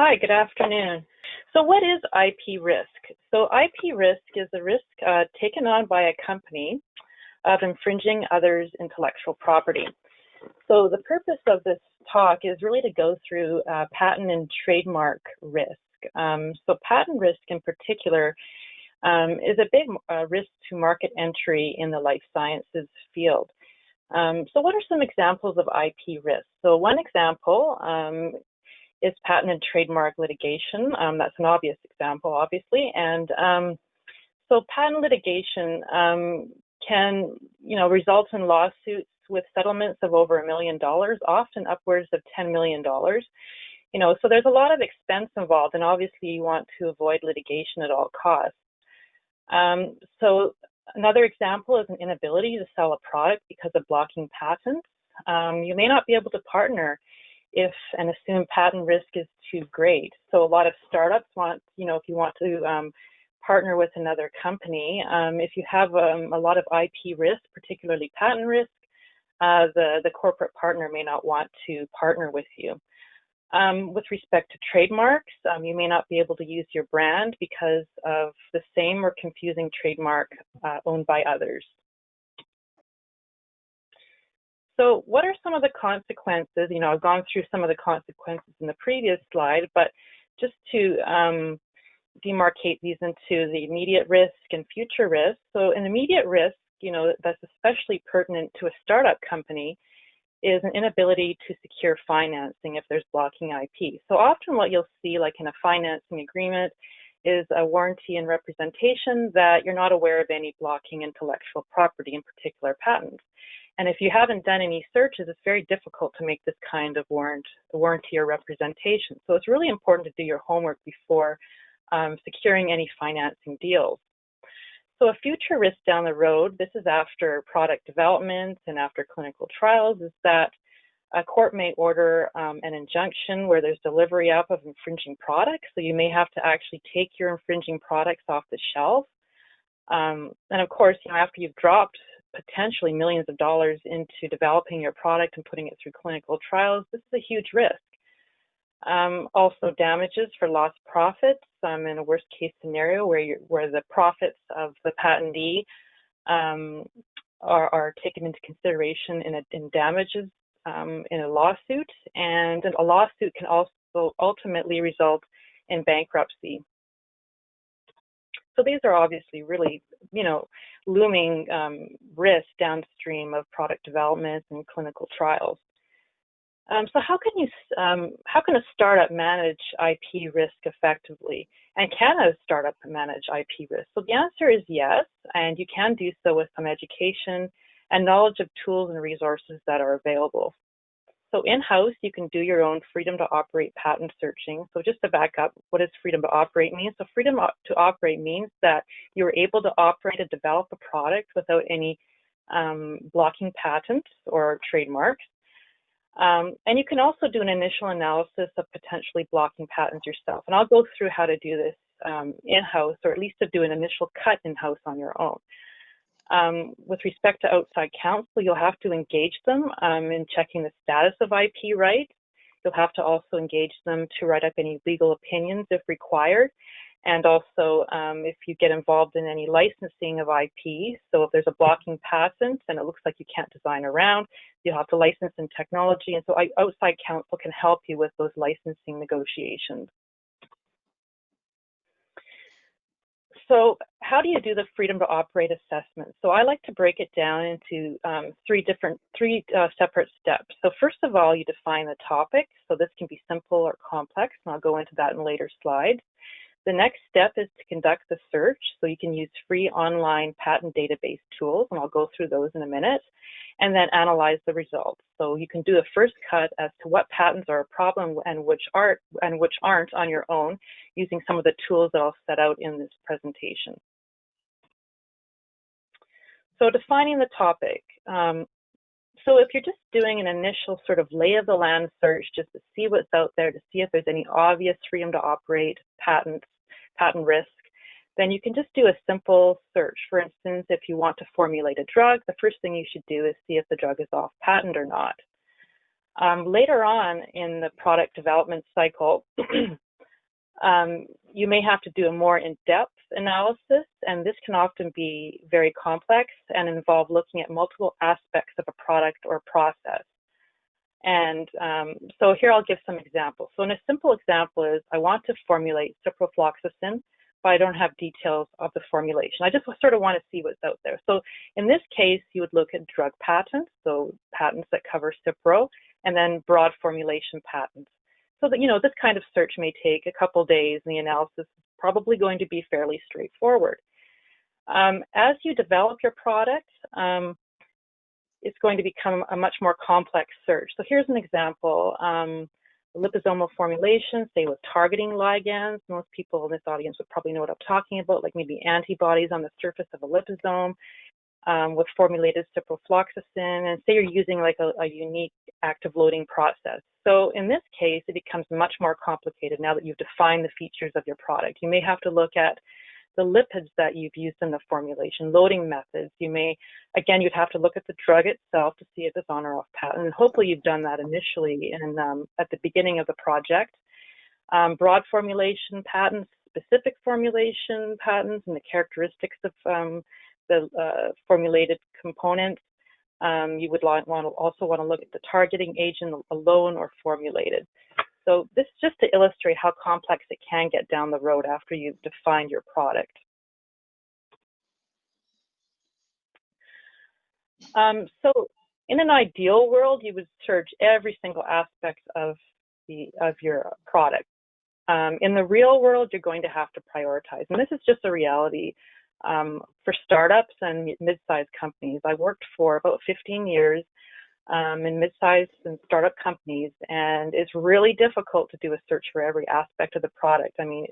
Hi, good afternoon. So what is IP risk? So IP risk is the risk taken on by a company of infringing others' intellectual property. So the purpose of this talk is really to go through patent and trademark risk. So patent risk in particular is a big risk to market entry in the life sciences field. So what are some examples of IP risk? So one example is patent and trademark litigation. That's an obvious example, obviously. And so patent litigation can, result in lawsuits with settlements of over $1 million, often upwards of $10 million. So there's a lot of expense involved, and obviously you want to avoid litigation at all costs. So another example is an inability to sell a product because of blocking patents. You may not be able to partner if an assumed patent risk is too great. So a lot of startups want, if you want to partner with another company, if you have a lot of IP risk, particularly patent risk, the corporate partner may not want to partner with you. With respect to trademarks, you may not be able to use your brand because of the same or confusing trademark owned by others. So what are some of the consequences? I've gone through some of the consequences in the previous slide, but just to demarcate these into the immediate risk and future risk. So an immediate risk, that's especially pertinent to a startup company, is an inability to secure financing if there's blocking IP. So often what you'll see, like in a financing agreement, is a warranty and representation that you're not aware of any blocking intellectual property, in particular patents. And if you haven't done any searches, it's very difficult to make this kind of warranty or representation. So it's really important to do your homework before securing any financing deals. So a future risk down the road, this is after product development and after clinical trials, is that a court may order an injunction where there's delivery up of infringing products. So you may have to actually take your infringing products off the shelf. And of course, after you've dropped potentially millions of dollars into developing your product and putting it through clinical trials, this is a huge risk. Also damages for lost profits in a worst case scenario where the profits of the patentee are taken into consideration in damages in a lawsuit, and a lawsuit can also ultimately result in bankruptcy. So these are obviously really, looming risks downstream of product development and clinical trials. So how can a startup manage IP risk effectively? And can a startup manage IP risk? So the answer is yes, and you can do so with some education and knowledge of tools and resources that are available. So in-house, you can do your own freedom to operate patent searching. So just to back up, what does freedom to operate mean? So freedom to operate means that you're able to operate and develop a product without any blocking patents or trademarks. And you can also do an initial analysis of potentially blocking patents yourself. And I'll go through how to do this in-house, or at least to do an initial cut in-house on your own. With respect to outside counsel, you'll have to engage them in checking the status of IP rights. You'll have to also engage them to write up any legal opinions if required. And also, if you get involved in any licensing of IP, so if there's a blocking patent and it looks like you can't design around, you'll have to license in technology. And so outside counsel can help you with those licensing negotiations. So how do you do the freedom to operate assessment? So I like to break it down into three separate steps. So first of all, you define the topic. So this can be simple or complex, and I'll go into that in later slides. The next step is to conduct the search. So you can use free online patent database tools, and I'll go through those in a minute, and then analyze the results. So you can do a first cut as to what patents are a problem and which aren't on your own, using some of the tools that I'll set out in this presentation. So defining the topic. So if you're just doing an initial sort of lay of the land search just to see what's out there, to see if there's any obvious freedom to operate patent risk, then you can just do a simple search. For instance, if you want to formulate a drug, the first thing you should do is see if the drug is off patent or not. Later on in the product development cycle, You may have to do a more in-depth analysis, and this can often be very complex and involve looking at multiple aspects of a product or process. And so here I'll give some examples. So a simple example is I want to formulate ciprofloxacin, but I don't have details of the formulation. I just sort of want to see what's out there. So in this case, you would look at drug patents, so patents that cover Cipro, and then broad formulation patents. So that, this kind of search may take a couple days, and the analysis is probably going to be fairly straightforward. As you develop your product, it's going to become a much more complex search. So here's an example. Liposomal formulation, say with targeting ligands. Most people in this audience would probably know what I'm talking about, like maybe antibodies on the surface of a liposome with formulated ciprofloxacin, and say you're using like a unique active loading process. So in this case, it becomes much more complicated now that you've defined the features of your product. You may have to look at the lipids that you've used in the formulation, loading methods. You may, again, you'd have to look at the drug itself to see if it's on or off patent. And hopefully you've done that initially at the beginning of the project. Broad formulation patents, specific formulation patents, and the characteristics of the formulated components. You would also want to look at the targeting agent alone or formulated. So this is just to illustrate how complex it can get down the road after you've defined your product. So in an ideal world, you would search every single aspect of your product. In the real world, you're going to have to prioritize, and this is just a reality for startups and mid-sized companies. I worked for about 15 years in mid-sized and startup companies, and it's really difficult to do a search for every aspect of the product. I mean,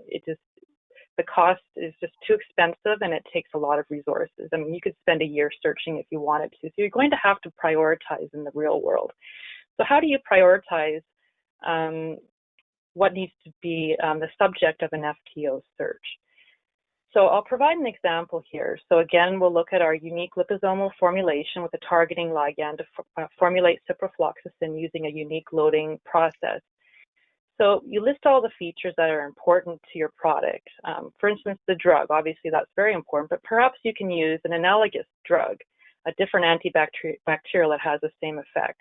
the cost is just too expensive, and it takes a lot of resources. I mean, you could spend a year searching if you wanted to. So you're going to have to prioritize in the real world. So how do you prioritize what needs to be the subject of an FTO search? So I'll provide an example here. So again, we'll look at our unique liposomal formulation with a targeting ligand to formulate ciprofloxacin using a unique loading process. So you list all the features that are important to your product. For instance, the drug, obviously that's very important, but perhaps you can use an analogous drug, a different antibacterial that has the same effect.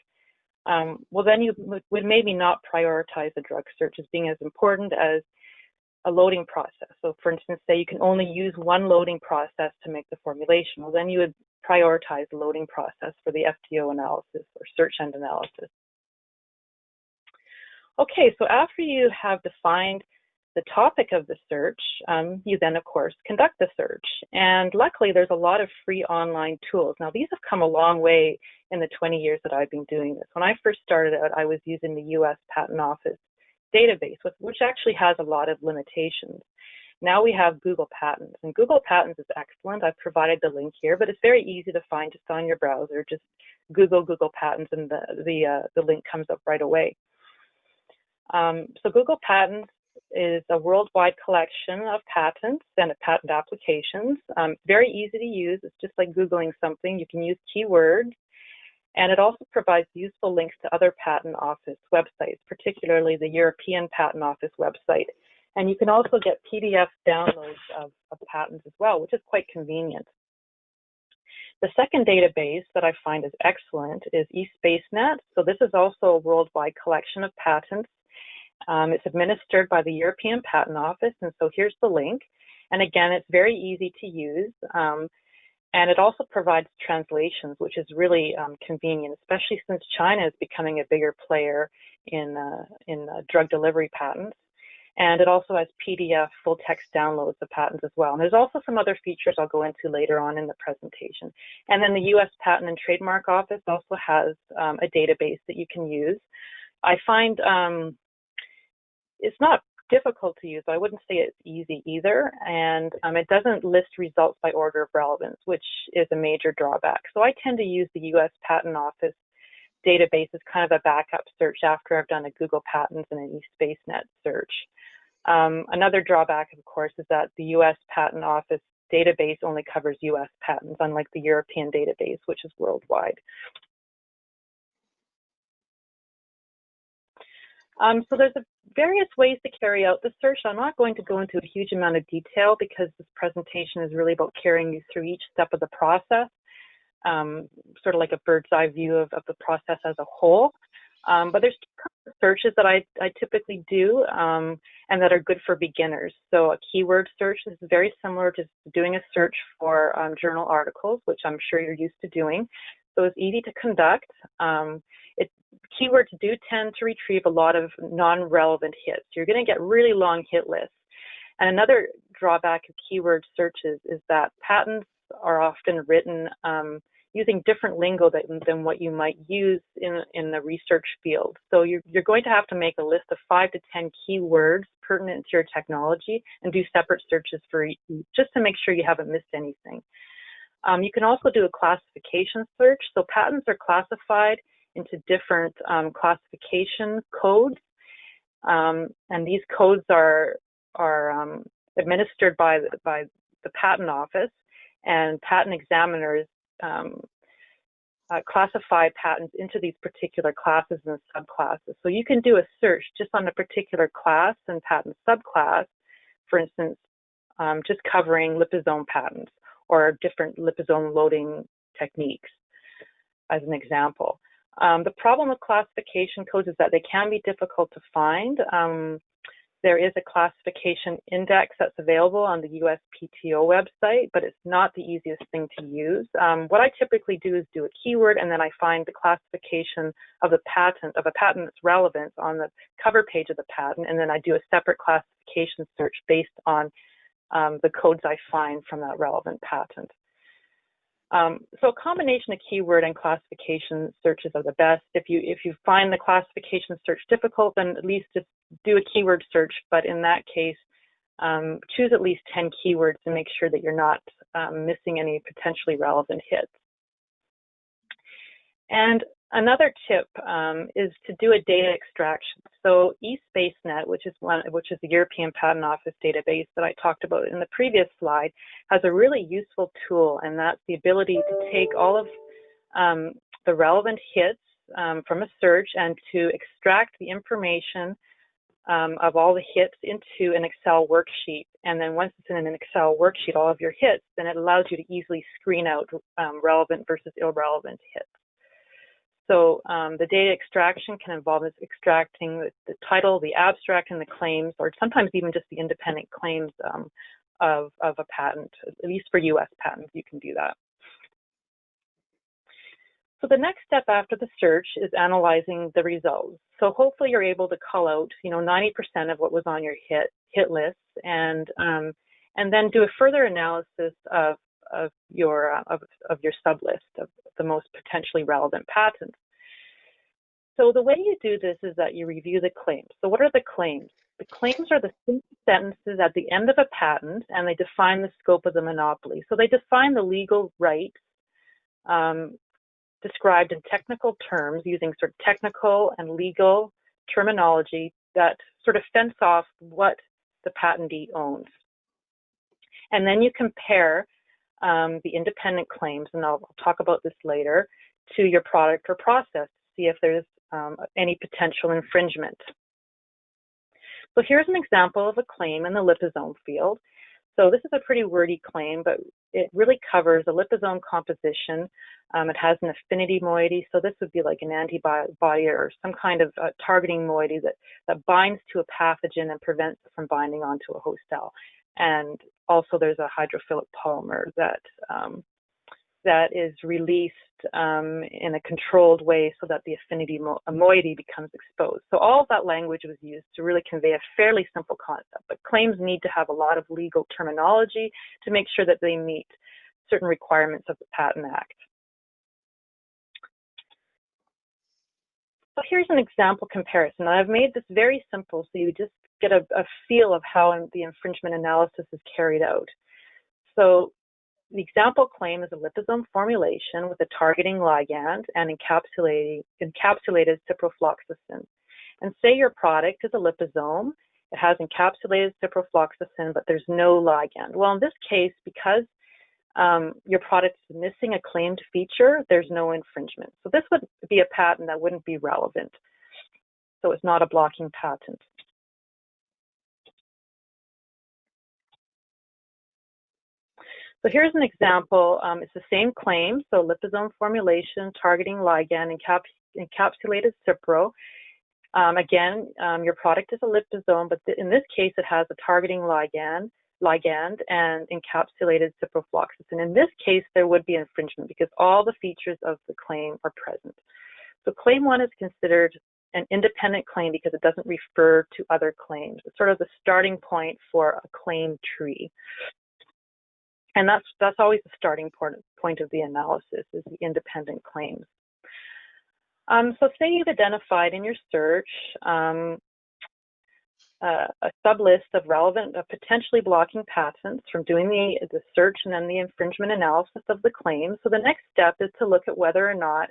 Well, then you would maybe not prioritize the drug search as being as important as a loading process. So for instance, say you can only use one loading process to make the formulation. Well, then you would prioritize the loading process for the FTO analysis or search end analysis. Okay, so after you have defined the topic of the search, you then, of course, conduct the search. And luckily, there's a lot of free online tools. Now, these have come a long way in the 20 years that I've been doing this. When I first started out, I was using the US Patent Office database, which actually has a lot of limitations. Now we have Google Patents, and Google Patents is excellent. I've provided the link here, but it's very easy to find just on your browser. Just Google Patents, and the link comes up right away. So Google Patents is a worldwide collection of patents and patent applications. Very easy to use. It's just like Googling something. You can use keywords. And it also provides useful links to other patent office websites, particularly the European Patent Office website. And you can also get PDF downloads of patents as well, which is quite convenient. The second database that I find is excellent is eSpaceNet. So this is also a worldwide collection of patents. It's administered by the European Patent Office, and so here's the link. And again, it's very easy to use. And it also provides translations, which is really convenient, especially since China is becoming a bigger player in drug delivery patents. And it also has PDF full text downloads of patents as well. And there's also some other features I'll go into later on in the presentation. And then the US Patent and Trademark Office also has a database that you can use. I find it's not difficult to use. I wouldn't say it's easy either, and it doesn't list results by order of relevance, which is a major drawback. So I tend to use the US Patent Office database as kind of a backup search after I've done a Google Patents and an eSpaceNet search. Another drawback, of course, is that the US Patent Office database only covers US patents, unlike the European database, which is worldwide. So there's various ways to carry out the search. I'm not going to go into a huge amount of detail because this presentation is really about carrying you through each step of the process, sort of like a bird's eye view of the process as a whole. But there's two kinds of searches that I typically do and that are good for beginners. So a keyword search is very similar to doing a search for journal articles, which I'm sure you're used to doing. So it's easy to conduct. Keywords do tend to retrieve a lot of non-relevant hits. You're going to get really long hit lists. And another drawback of keyword searches is that patents are often written using different lingo than what you might use in the research field. So you're going to have to make a list of 5 to 10 keywords pertinent to your technology and do separate searches for each, just to make sure you haven't missed anything. You can also do a classification search. So patents are classified into different classification codes, and these codes are administered by the patent office, and patent examiners classify patents into these particular classes and subclasses. So you can do a search just on a particular class and patent subclass, for instance, just covering liposome patents or different liposome loading techniques, as an example. The problem with classification codes is that they can be difficult to find. There is a classification index that's available on the USPTO website, but it's not the easiest thing to use. What I typically do is do a keyword, and then I find the classification of a patent that's relevant on the cover page of the patent, and then I do a separate classification search based on the codes I find from that relevant patent. So a combination of keyword and classification searches are the best. If you find the classification search difficult, then at least just do a keyword search. But in that case, choose at least 10 keywords to make sure that you're not missing any potentially relevant hits. And another tip is to do a data extraction. So eSpaceNet, which is the European Patent Office database that I talked about in the previous slide, has a really useful tool, and that's the ability to take all of the relevant hits from a search and to extract the information of all the hits into an Excel worksheet. And then once it's in an Excel worksheet, all of your hits, then it allows you to easily screen out relevant versus irrelevant hits. So the data extraction can involve extracting the title, the abstract, and the claims, or sometimes even just the independent claims of a patent. At least for U.S. patents, you can do that. So the next step after the search is analyzing the results. So hopefully you're able to call out, 90% of what was on your hit list, and then do a further analysis of your sublist of the most potentially relevant patents. So the way you do this is that you review the claims. So what are the claims? The claims are the simple sentences at the end of a patent, and they define the scope of the monopoly. So they define the legal rights described in technical terms using sort of technical and legal terminology that sort of fence off what the patentee owns. And then you compare the independent claims, and I'll talk about this later, to your product or process to see if there's any potential infringement. So here's an example of a claim in the liposome field. So this is a pretty wordy claim, but it really covers a liposome composition. It has an affinity moiety, so this would be like an antibody or some kind of targeting moiety that binds to a pathogen and prevents it from binding onto a host cell. And also there's a hydrophilic polymer that is released in a controlled way so that the affinity moiety becomes exposed. So all of that language was used to really convey a fairly simple concept, but claims need to have a lot of legal terminology to make sure that they meet certain requirements of the Patent Act. So here's an example comparison. I've made this very simple so you just get a feel of how the infringement analysis is carried out. So the example claim is a liposome formulation with a targeting ligand and encapsulated ciprofloxacin. And say your product is a liposome, it has encapsulated ciprofloxacin, but there's no ligand. Well, in this case, because your product is missing a claimed feature, there's no infringement. So this would be a patent that wouldn't be relevant. So it's not a blocking patent. So here's an example. It's the same claim, so liposome formulation targeting ligand encapsulated Cipro. Again, your product is a liposome, but in this case, it has a targeting ligand and encapsulated ciprofloxacin. In this case, there would be infringement because all the features of the claim are present. So claim 1 is considered an independent claim because it doesn't refer to other claims. It's sort of the starting point for a claim tree. And that's always the starting point of the analysis, is the independent claims. So say you've identified in your search a sublist of relevant, potentially blocking patents from doing the search and then the infringement analysis of the claim. So the next step is to look at whether or not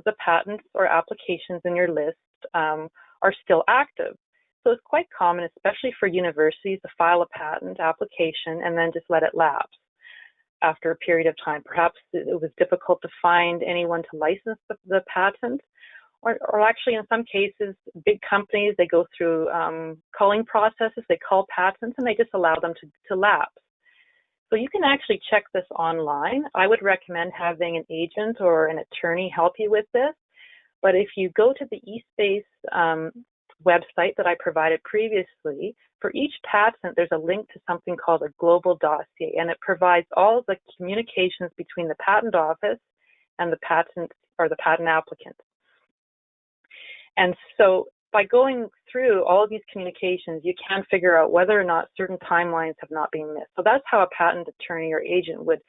the patents or applications in your list are still active. So it's quite common, especially for universities, to file a patent application and then just let it lapse after a period of time. Perhaps it was difficult to find anyone to license the patent, or actually in some cases, big companies, they go through culling processes, they cull patents, and they just allow them to lapse. So you can actually check this online. I would recommend having an agent or an attorney help you with this. But if you go to the eSpace website that I provided previously, for each patent, there's a link to something called a global dossier, and it provides all the communications between the patent office and the patent or the patent applicant. And so by going through all of these communications, you can figure out whether or not certain timelines have not been missed. So that's how a patent attorney or agent would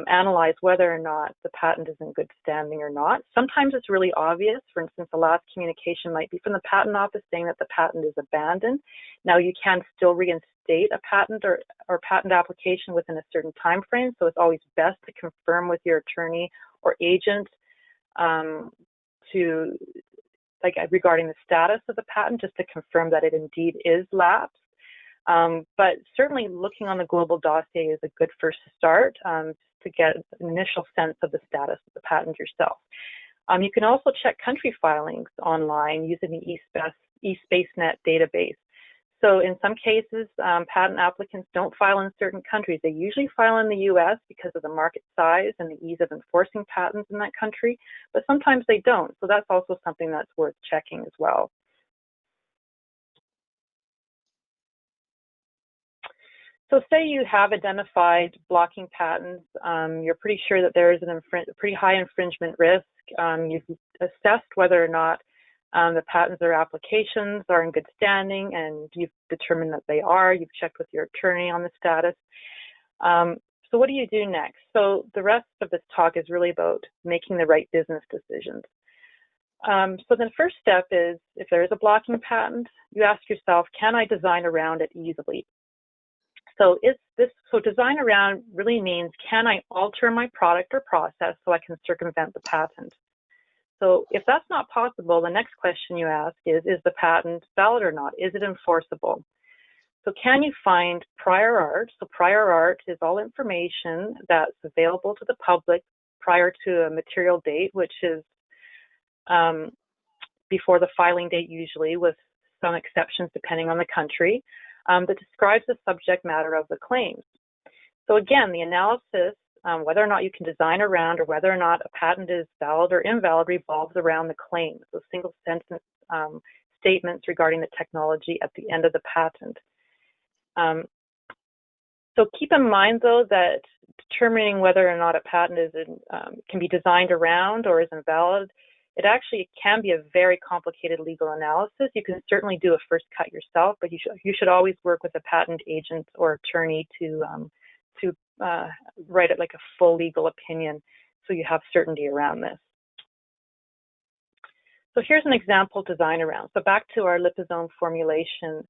analyze whether or not the patent is in good standing or not. Sometimes it's really obvious. For instance, the last communication might be from the patent office saying that the patent is abandoned. Now, you can still reinstate a patent or patent application within a certain time frame, so it's always best to confirm with your attorney or agent regarding the status of the patent, just to confirm that it indeed is lapsed. But certainly looking on the global dossier is a good first start to get an initial sense of the status of the patent yourself. You can also check country filings online using the eSpaceNet database. So in some cases, patent applicants don't file in certain countries. They usually file in the US because of the market size and the ease of enforcing patents in that country, but sometimes they don't. So that's also something that's worth checking as well. So say you have identified blocking patents, you're pretty sure that there is a pretty high infringement risk. You've assessed whether or not the patents or applications are in good standing, and you've determined that they are. You've checked with your attorney on the status. So what do you do next? So the rest of this talk is really about making the right business decisions. So the first step is, if there is a blocking patent, you ask yourself, can I design around it easily? So design around really means, can I alter my product or process so I can circumvent the patent? So if that's not possible, the next question you ask is the patent valid or not? Is it enforceable? So can you find prior art? So prior art is all information that's available to the public prior to a material date, which is before the filing date usually, with some exceptions depending on the country, that describes the subject matter of the claims. So again, the analysis, whether or not you can design around or whether or not a patent is valid or invalid, revolves around the claims, those single sentence statements regarding the technology at the end of the patent. So keep in mind, though, that determining whether or not a patent is can be designed around or is invalid, it actually can be a very complicated legal analysis. You can certainly do a first cut yourself, but you should always work with a patent agent or attorney to write it like a full legal opinion, so you have certainty around this. So here's an example design around. So back to our liposome formulation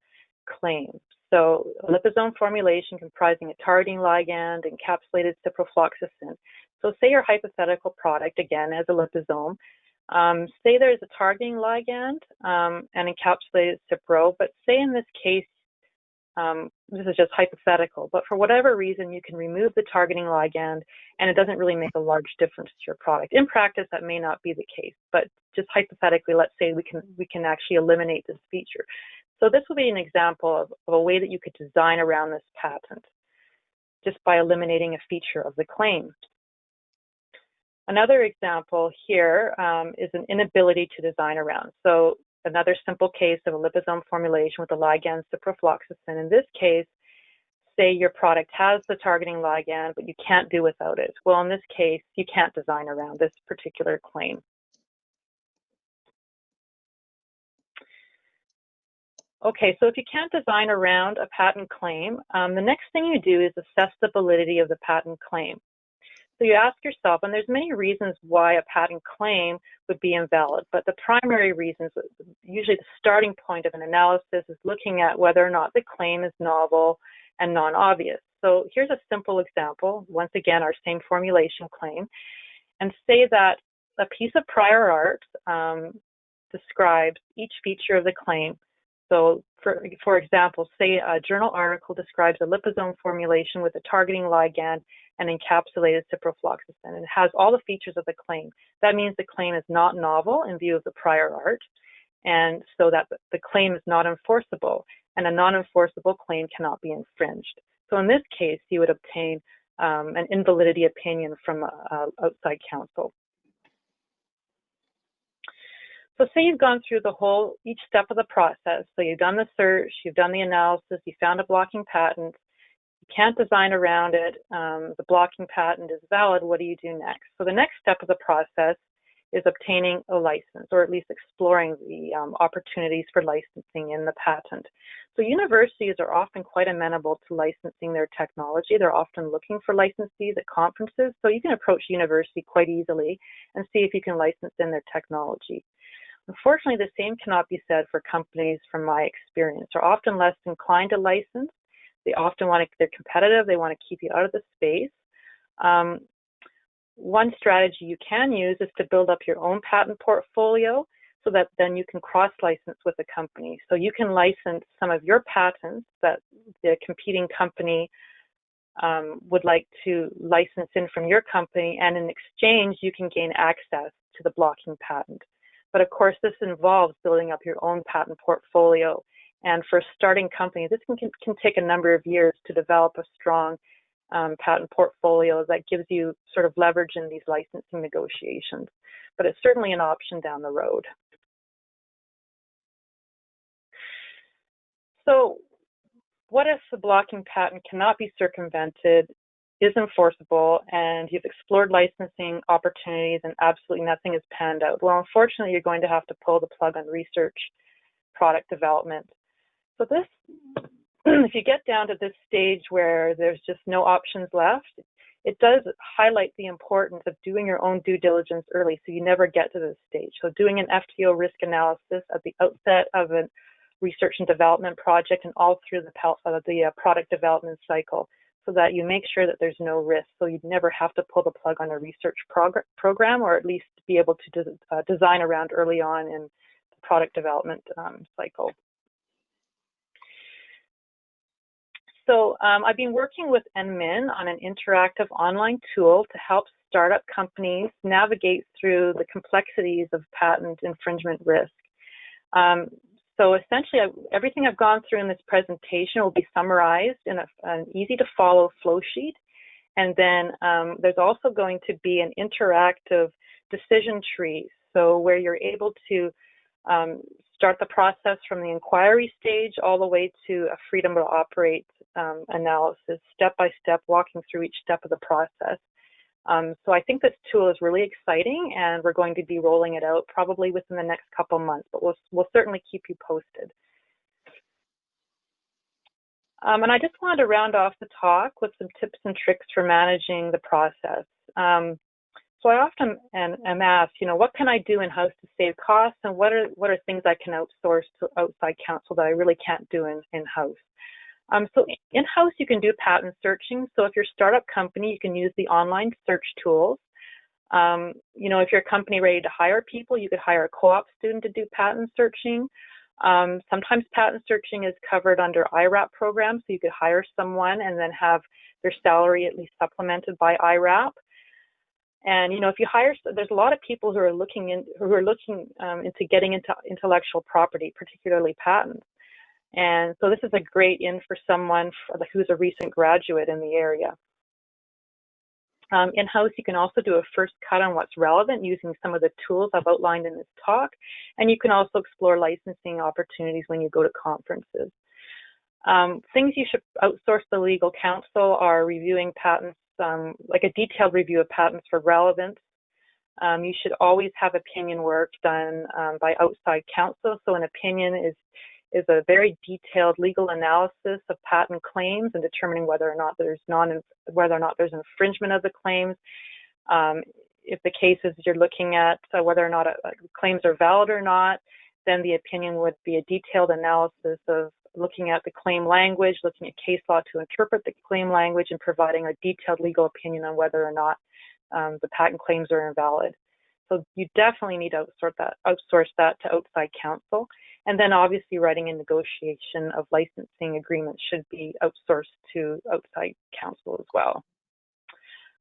claim. So a liposome formulation comprising a targeting ligand, encapsulated ciprofloxacin. So say your hypothetical product, again, as a liposome, say there's a targeting ligand and encapsulated cipro, but say in this case this is just hypothetical, but for whatever reason, you can remove the targeting ligand and it doesn't really make a large difference to your product. In practice, that may not be the case, but just hypothetically, let's say we can actually eliminate this feature. So this will be an example of a way that you could design around this patent just by eliminating a feature of the claim. Another example here is an inability to design around. So another simple case of a liposome formulation with the ligand ciprofloxacin. In this case, say your product has the targeting ligand, but you can't do without it. Well, in this case, you can't design around this particular claim. Okay, so if you can't design around a patent claim, the next thing you do is assess the validity of the patent claim. So you ask yourself, and there's many reasons why a patent claim would be invalid, but the primary reasons, usually the starting point of an analysis, is looking at whether or not the claim is novel and non-obvious. So here's a simple example, once again, our same formulation claim, and say that a piece of prior art describes each feature of the claim. So for example, say a journal article describes a liposome formulation with a targeting ligand and encapsulated ciprofloxacin, and it has all the features of the claim. That means the claim is not novel in view of the prior art, and so that the claim is not enforceable, and a non-enforceable claim cannot be infringed. So in this case, you would obtain an invalidity opinion from outside counsel. So say you've gone through each step of the process. So you've done the search, you've done the analysis, you found a blocking patent, you can't design around it, the blocking patent is valid, what do you do next? So the next step of the process is obtaining a license, or at least exploring the opportunities for licensing in the patent. So universities are often quite amenable to licensing their technology. They're often looking for licensees at conferences, so you can approach the university quite easily and see if you can license in their technology. Unfortunately, the same cannot be said for companies from my experience. They're often less inclined to license. They often they're competitive, they want to keep you out of the space. One strategy you can use is to build up your own patent portfolio so that then you can cross-license with a company. So you can license some of your patents that the competing company would like to license in from your company, and in exchange, you can gain access to the blocking patent. But of course, this involves building up your own patent portfolio. And for a starting company, this can take a number of years to develop a strong patent portfolio that gives you sort of leverage in these licensing negotiations. But it's certainly an option down the road. So what if the blocking patent cannot be circumvented, is enforceable, and you've explored licensing opportunities and absolutely nothing has panned out? Well, unfortunately, you're going to have to pull the plug on research, product development. So this, if you get down to this stage where there's just no options left, it does highlight the importance of doing your own due diligence early so you never get to this stage. So doing an FTO risk analysis at the outset of a research and development project and all through the product development cycle, so that you make sure that there's no risk, so you'd never have to pull the plug on a research program, or at least be able to design around early on in the product development cycle. So I've been working with NMIN on an interactive online tool to help startup companies navigate through the complexities of patent infringement risk. So essentially, everything I've gone through in this presentation will be summarized in an easy-to-follow flow sheet. And then there's also going to be an interactive decision tree, so where you're able to start the process from the inquiry stage all the way to a freedom to operate analysis, step by step, walking through each step of the process. So I think this tool is really exciting, and we're going to be rolling it out probably within the next couple months, but we'll certainly keep you posted. And I just wanted to round off the talk with some tips and tricks for managing the process. So I often am asked, what can I do in-house to save costs, and what are things I can outsource to outside counsel that I really can't do in-house? So in-house, you can do patent searching. So if you're a startup company, you can use the online search tools. If you're a company ready to hire people, you could hire a co-op student to do patent searching. Sometimes patent searching is covered under IRAP programs, so you could hire someone and then have their salary at least supplemented by IRAP. And if you hire, there's a lot of people who are looking into getting into intellectual property, particularly patents. And so this is a great in for someone who's a recent graduate in the area. In-house, you can also do a first cut on what's relevant using some of the tools I've outlined in this talk, and you can also explore licensing opportunities when you go to conferences. Things you should outsource to legal counsel are reviewing patents, like a detailed review of patents for relevance. You should always have opinion work done by outside counsel. So an opinion is a very detailed legal analysis of patent claims and determining whether or not there's infringement of the claims. If the case is you're looking at whether or not claims are valid or not, then the opinion would be a detailed analysis of looking at the claim language, looking at case law to interpret the claim language, and providing a detailed legal opinion on whether or not the patent claims are invalid. So you definitely need to outsource that to outside counsel. And then obviously writing and negotiation of licensing agreements should be outsourced to outside counsel as well.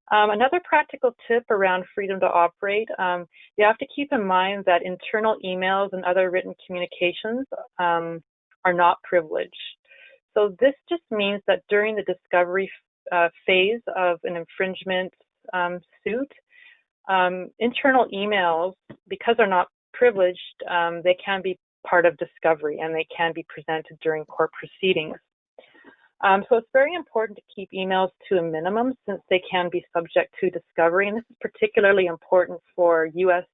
Another practical tip around freedom to operate, you have to keep in mind that internal emails and other written communications are not privileged. So this just means that during the discovery phase of an infringement suit, internal emails, because they're not privileged, they can be part of discovery and they can be presented during court proceedings. So it's very important to keep emails to a minimum since they can be subject to discovery, and this is particularly important for U.S.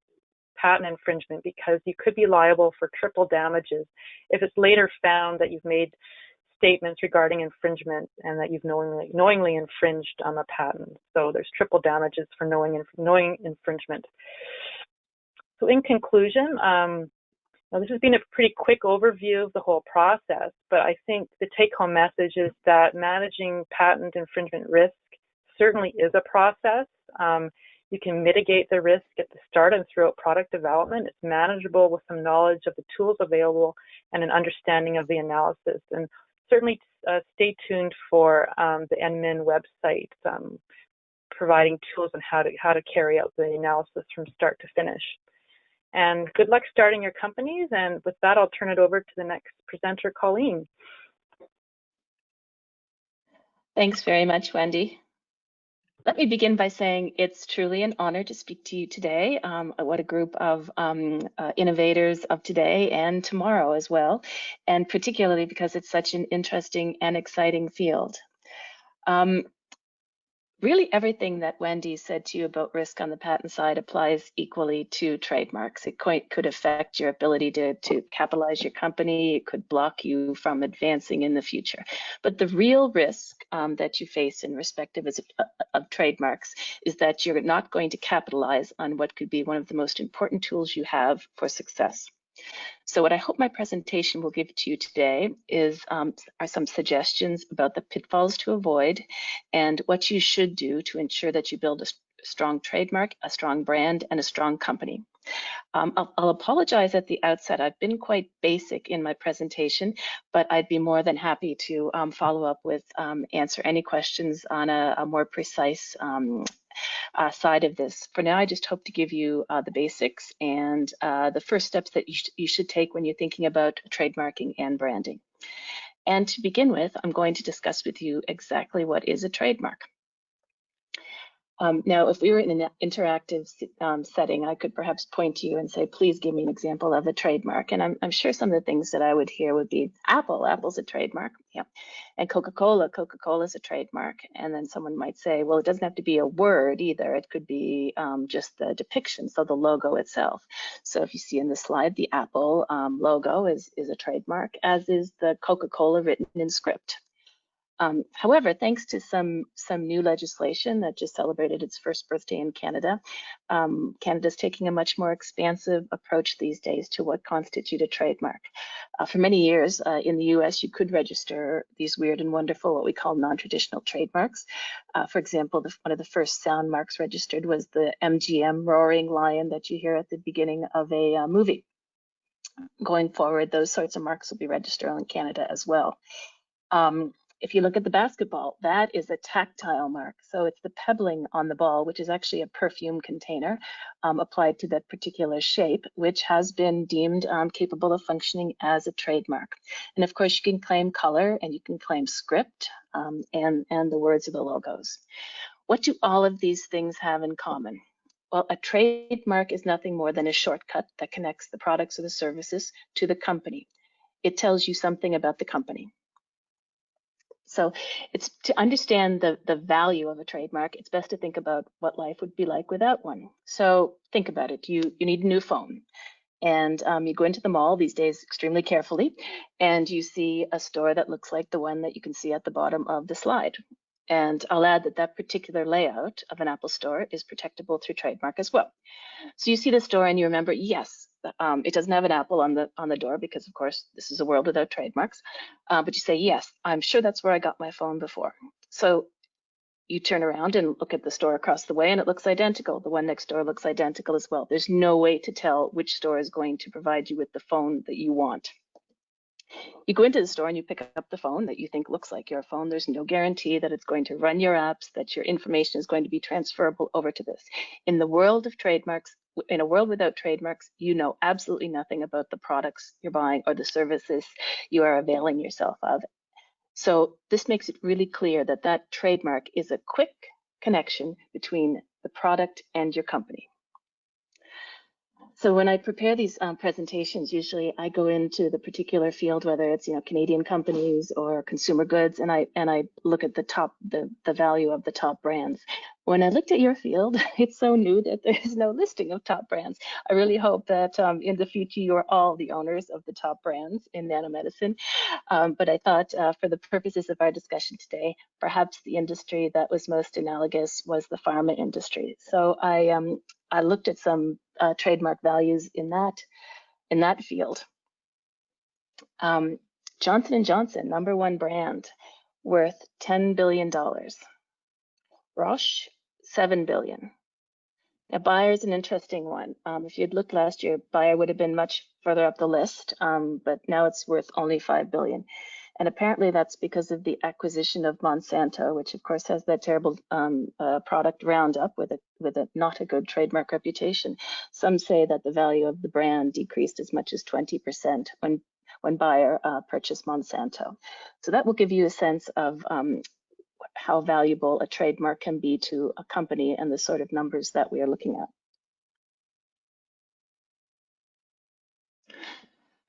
patent infringement because you could be liable for triple damages if it's later found that you've made statements regarding infringement and that you've knowingly infringed on a patent. So there's triple damages for knowing infringement. So in conclusion, now this has been a pretty quick overview of the whole process, but I think the take-home message is that managing patent infringement risk certainly is a process. You can mitigate the risk at the start and throughout product development. It's manageable with some knowledge of the tools available and an understanding of the analysis. And certainly stay tuned for the NMIN website providing tools on how to carry out the analysis from start to finish. And good luck starting your companies. And with that, I'll turn it over to the next presenter, Coleen. Thanks very much, Wendy. Let me begin by saying it's truly an honor to speak to you today. What a group of innovators of today and tomorrow as well, and particularly because it's such an interesting and exciting field. Really everything that Wendy said to you about risk on the patent side applies equally to trademarks. It could affect your ability to capitalize your company. It could block you from advancing in the future. But the real risk that you face in respect of trademarks is that you're not going to capitalize on what could be one of the most important tools you have for success. So what I hope my presentation will give to you today are some suggestions about the pitfalls to avoid and what you should do to ensure that you build a strong trademark, a strong brand, and a strong company. I'll apologize at the outset. I've been quite basic in my presentation, but I'd be more than happy to follow up with answer any questions on a more precise side of this. For now, I just hope to give you the basics and the first steps that you should take when you're thinking about trademarking and branding. And to begin with, I'm going to discuss with you exactly what is a trademark. Now, if we were in an interactive setting, I could perhaps point to you and say, please give me an example of a trademark. And I'm sure some of the things that I would hear would be Apple. Apple's a trademark. Yeah. And Coca-Cola. Coca-Cola's a trademark. And then someone might say, well, it doesn't have to be a word either. It could be just the depiction, so the logo itself. So if you see in the slide, the Apple logo is a trademark, as is the Coca-Cola written in script. However, thanks to some new legislation that just celebrated its first birthday in Canada, Canada's taking a much more expansive approach these days to what constitutes a trademark. For many years in the US, you could register these weird and wonderful, what we call non-traditional trademarks. For example, one of the first sound marks registered was the MGM roaring lion that you hear at the beginning of a movie. Going forward, those sorts of marks will be registrable in Canada as well. If you look at the basketball, that is a tactile mark. So it's the pebbling on the ball, which is actually a perfume container applied to that particular shape, which has been deemed capable of functioning as a trademark. And of course, you can claim color and you can claim script and the words of the logos. What do all of these things have in common? Well, a trademark is nothing more than a shortcut that connects the products or the services to the company. It tells you something about the company. So it's to understand the value of a trademark, it's best to think about what life would be like without one. So think about it. You need a new phone, and you go into the mall these days extremely carefully, and you see a store that looks like the one that you can see at the bottom of the slide. And I'll add that that particular layout of an Apple store is protectable through trademark as well. So you see the store and you remember, yes, it doesn't have an apple on the door because, of course, this is a world without trademarks. But you say, yes, I'm sure that's where I got my phone before. So you turn around and look at the store across the way and it looks identical. The one next door looks identical as well. There's no way to tell which store is going to provide you with the phone that you want. You go into the store and you pick up the phone that you think looks like your phone. There's no guarantee that it's going to run your apps, that your information is going to be transferable over to this. In the world of trademarks, in a world without trademarks, you know absolutely nothing about the products you're buying or the services you are availing yourself of. So this makes it really clear that that trademark is a quick connection between the product and your company. So when I prepare these presentations, usually I go into the particular field, whether it's Canadian companies or consumer goods, and I look at the value of the top brands. When I looked at your field, it's so new that there's no listing of top brands. I really hope that in the future you are all the owners of the top brands in nanomedicine. But I thought for the purposes of our discussion today, perhaps the industry that was most analogous was the pharma industry. So I looked at some trademark values in that field. Johnson & Johnson, #1 brand, worth $10 billion. Roche, $7 billion. Now, Bayer's an interesting one. If you'd looked last year, Bayer would have been much further up the list, but now it's worth only $5 billion. And apparently that's because of the acquisition of Monsanto, which of course has that terrible product Roundup with a not a good trademark reputation. Some say that the value of the brand decreased as much as 20% when Bayer purchased Monsanto. So that will give you a sense of how valuable a trademark can be to a company and the sort of numbers that we are looking at.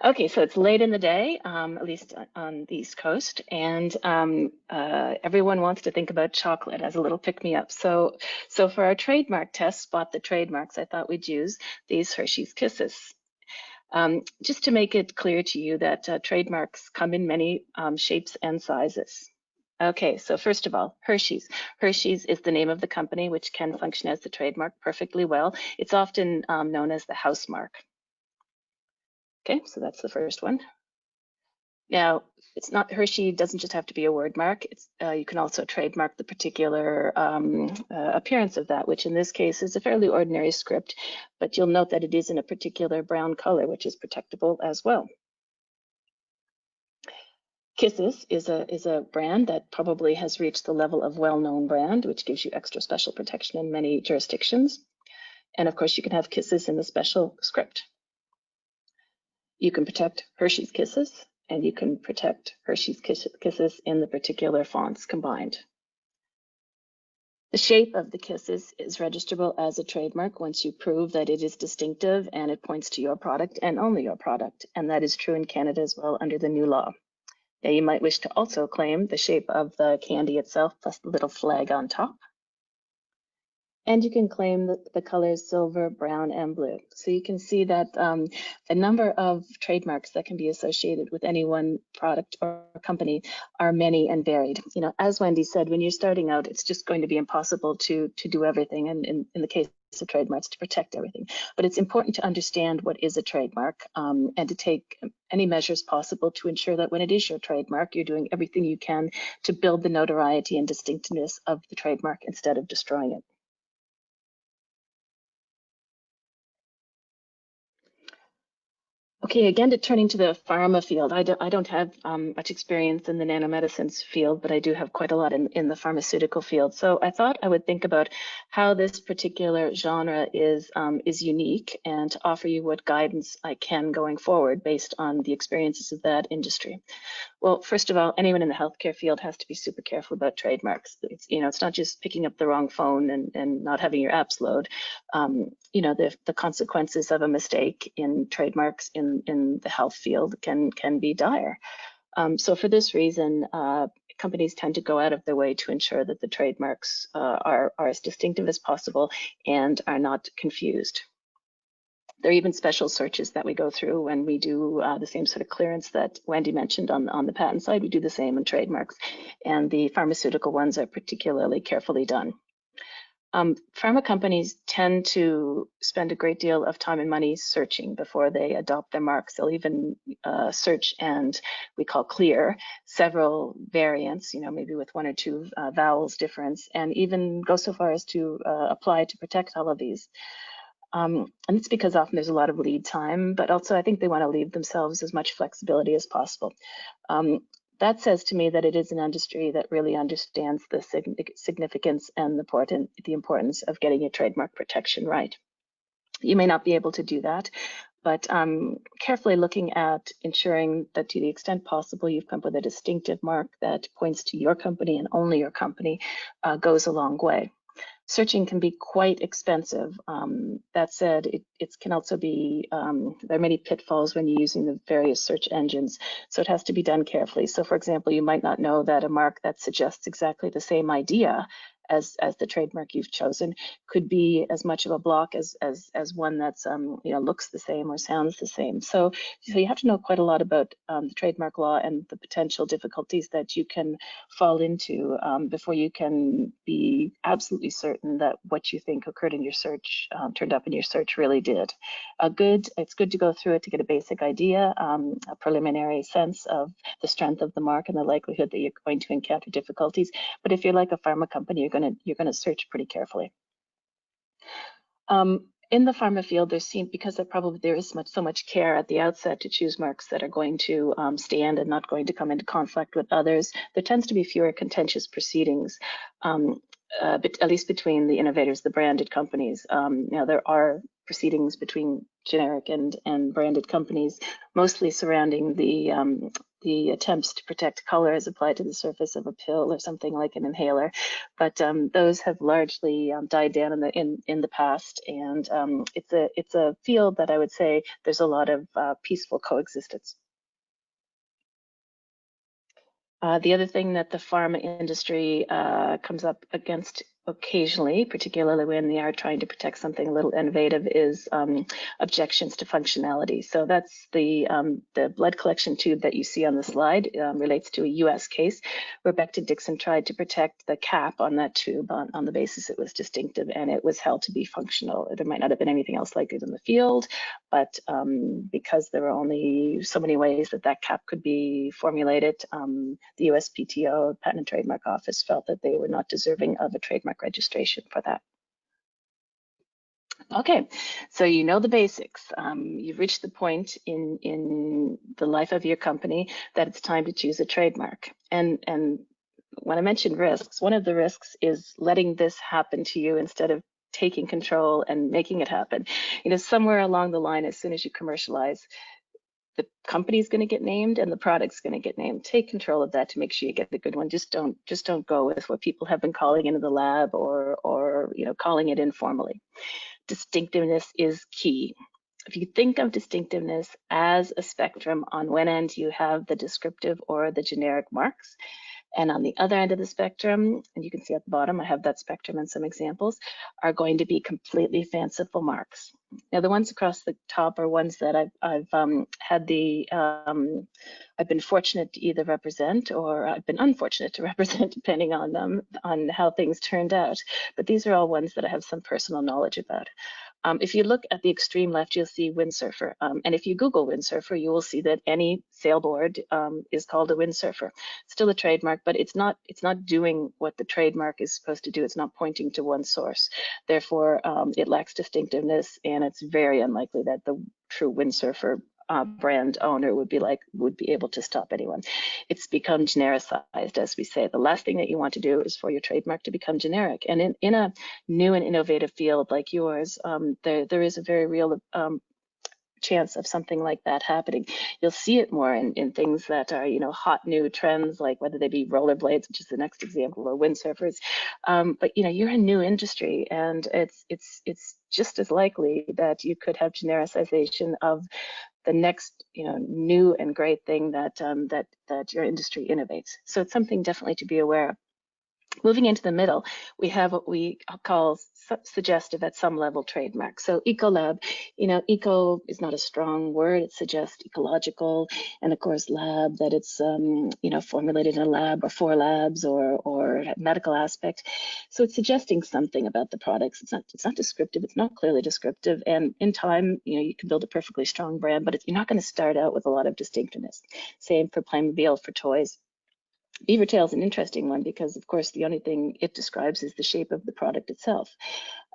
Okay, so it's late in the day, at least on the East Coast, and everyone wants to think about chocolate as a little pick-me-up. So for our trademark test, spot the trademarks, I thought we'd use these Hershey's Kisses. Just to make it clear to you that trademarks come in many shapes and sizes. Okay, so first of all, Hershey's. Hershey's is the name of the company, which can function as the trademark perfectly well. It's often known as the house mark. Okay, so that's the first one. Now, it's not, Hershey doesn't just have to be a word mark. It's you can also trademark the particular appearance of that, which in this case is a fairly ordinary script, but you'll note that it is in a particular brown color, which is protectable as well. Kisses is a brand that probably has reached the level of well-known brand, which gives you extra special protection in many jurisdictions. And of course, you can have Kisses in the special script. You can protect Hershey's Kisses, and you can protect Hershey's Kisses in the particular fonts combined. The shape of the Kisses is registrable as a trademark once you prove that it is distinctive and it points to your product and only your product, and that is true in Canada as well under the new law. Now, you might wish to also claim the shape of the candy itself plus the little flag on top. And you can claim the colors silver, brown, and blue. So you can see that a number of trademarks that can be associated with any one product or company are many and varied. As Wendy said, when you're starting out, it's just going to be impossible to do everything, and in the case of trademarks, to protect everything. But it's important to understand what is a trademark and to take any measures possible to ensure that when it is your trademark, you're doing everything you can to build the notoriety and distinctiveness of the trademark instead of destroying it. Okay, again, turning to the pharma field, I don't have much experience in the nanomedicines field, but I do have quite a lot in the pharmaceutical field. So I thought I would think about how this particular genre is unique, and to offer you what guidance I can going forward based on the experiences of that industry. Well, first of all, anyone in the healthcare field has to be super careful about trademarks. It's not just picking up the wrong phone and not having your apps load. The consequences of a mistake in trademarks in the health field can be dire. So for this reason, companies tend to go out of their way to ensure that the trademarks are as distinctive as possible and are not confused. There are even special searches that we go through when we do the same sort of clearance that Wendy mentioned on the patent side. We do the same in trademarks, and the pharmaceutical ones are particularly carefully done. Pharma companies tend to spend a great deal of time and money searching before they adopt their marks. They'll even search and we call clear several variants, maybe with one or two vowels difference, and even go so far as to apply to protect all of these. And it's because often there's a lot of lead time, but also I think they want to leave themselves as much flexibility as possible. That says to me that it is an industry that really understands the significance and the importance of getting your trademark protection right. You may not be able to do that, but carefully looking at ensuring that to the extent possible, you've come up with a distinctive mark that points to your company and only your company goes a long way. Searching can be quite expensive. That said, it can also be, there are many pitfalls when you're using the various search engines, so it has to be done carefully. So for example, you might not know that a mark that suggests exactly the same idea as the trademark you've chosen could be as much of a block as one that's looks the same or sounds the same. So you have to know quite a lot about the trademark law and the potential difficulties that you can fall into before you can be absolutely certain that what you think occurred in your search turned up in your search really did. It's good to go through it to get a basic idea, a preliminary sense of the strength of the mark and the likelihood that you're going to encounter difficulties. But if you're like a pharma company, you're gonna search pretty carefully. In the pharma field, because there is so much care at the outset to choose marks that are going to stand and not going to come into conflict with others, there tends to be fewer contentious proceedings, but at least between the innovators, the branded companies. There are proceedings between generic and branded companies, mostly surrounding the attempts to protect color as applied to the surface of a pill or something like an inhaler, but those have largely died down in the past, and it's a field that I would say there's a lot of peaceful coexistence. The other thing that the pharma industry comes up against occasionally, particularly when they are trying to protect something a little innovative, is objections to functionality. So that's the blood collection tube that you see on the slide relates to a US case where Becton Dickinson tried to protect the cap on that tube on the basis it was distinctive and it was held to be functional. There might not have been anything else like it in the field, but because there were only so many ways that cap could be formulated, the USPTO, Patent and Trademark Office, felt that they were not deserving of a trademark registration for that. Okay, so you know the basics. You've reached the point in the life of your company that it's time to choose a trademark. And when I mentioned risks, one of the risks is letting this happen to you instead of taking control and making it happen. Somewhere along the line, as soon as you commercialize, the company's going to get named and the product's going to get named. Take control of that to make sure you get the good one. Just don't go with what people have been calling into the lab or calling it informally. Distinctiveness is key. If you think of distinctiveness as a spectrum, on one end you have the descriptive or the generic marks, and on the other end of the spectrum, and you can see at the bottom, I have that spectrum and some examples, are going to be completely fanciful marks. Now, the ones across the top are ones that I've been fortunate to either represent or I've been unfortunate to represent, depending on how things turned out. But these are all ones that I have some personal knowledge about. If you look at the extreme left, you'll see windsurfer. And if you Google windsurfer, you will see that any sailboard is called a windsurfer. Still a trademark, but it's not doing what the trademark is supposed to do. It's not pointing to one source. Therefore, it lacks distinctiveness, and it's very unlikely that the true windsurfer brand owner would be able to stop anyone. It's become genericized, as we say. The last thing that you want to do is for your trademark to become generic. And in a new and innovative field like yours, there is a very real chance of something like that happening. You'll see it more in things that are, hot new trends, like whether they be rollerblades, which is the next example, or windsurfers. But you're a new industry, and it's just as likely that you could have genericization of the next, new and great thing that that your industry innovates. So it's something definitely to be aware of. Moving into the middle, we have what we call suggestive at some level trademarks. So ecolab, eco is not a strong word. It suggests ecological, and of course lab, that it's formulated in a lab or for labs or medical aspect. So it's suggesting something about the products. It's not descriptive. It's not clearly descriptive. And in time, you can build a perfectly strong brand, but you're not going to start out with a lot of distinctiveness. Same for Playmobil for toys. Beaver tail is an interesting one because, of course, the only thing it describes is the shape of the product itself.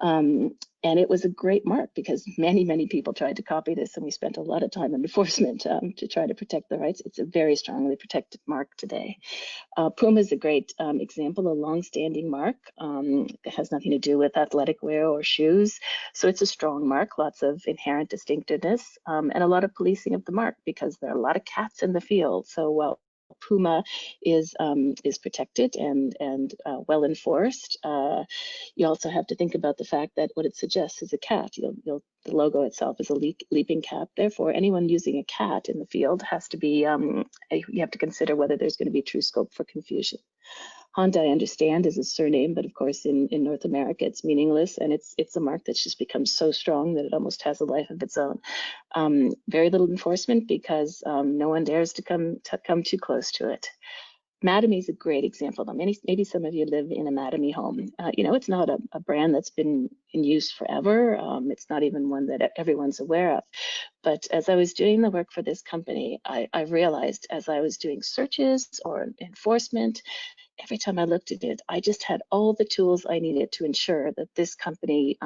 And it was a great mark because many, many people tried to copy this, and we spent a lot of time in enforcement to try to protect the rights. It's a very strongly protected mark today. Puma is a great example, a long-standing mark. It has nothing to do with athletic wear or shoes. So it's a strong mark, lots of inherent distinctiveness, and a lot of policing of the mark because there are a lot of cats in the field. So while Puma is protected and well enforced, you also have to think about the fact that what it suggests is a cat. The logo itself is a leaping cat. Therefore, anyone using a cat in the field has to be, you have to consider whether there's going to be true scope for confusion. Honda, I understand, is a surname, but of course in North America it's meaningless, and it's a mark that's just become so strong that it almost has a life of its own. Very little enforcement because no one dares to come too close to it. Mattamy is a great example. Maybe some of you live in a Mattamy home. It's not a brand that's been in use forever. It's not even one that everyone's aware of. But as I was doing the work for this company, I realized as I was doing searches or enforcement, every time I looked at it, I just had all the tools I needed to ensure that this company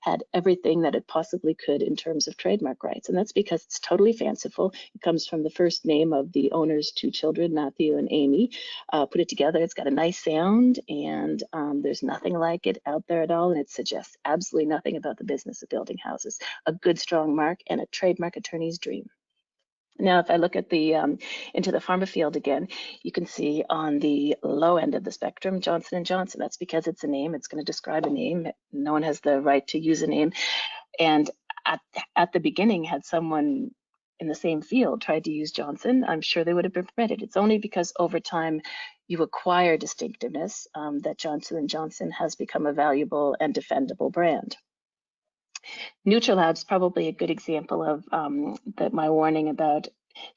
had everything that it possibly could in terms of trademark rights. And that's because it's totally fanciful. It comes from the first name of the owner's two children, Matthew and Amy. Put it together, it's got a nice sound, and there's nothing like it out there at all. And it suggests absolutely nothing about the business of building houses. A good, strong mark and a trademark attorney's dream. Now, if I look at the into the pharma field again, you can see on the low end of the spectrum, Johnson & Johnson. That's because it's a name. It's going to describe a name. No one has the right to use a name. And at the beginning, had someone in the same field tried to use Johnson, I'm sure they would have been permitted. It's only because over time you acquire distinctiveness that Johnson & Johnson has become a valuable and defendable brand. NutriLab's probably a good example of my warning about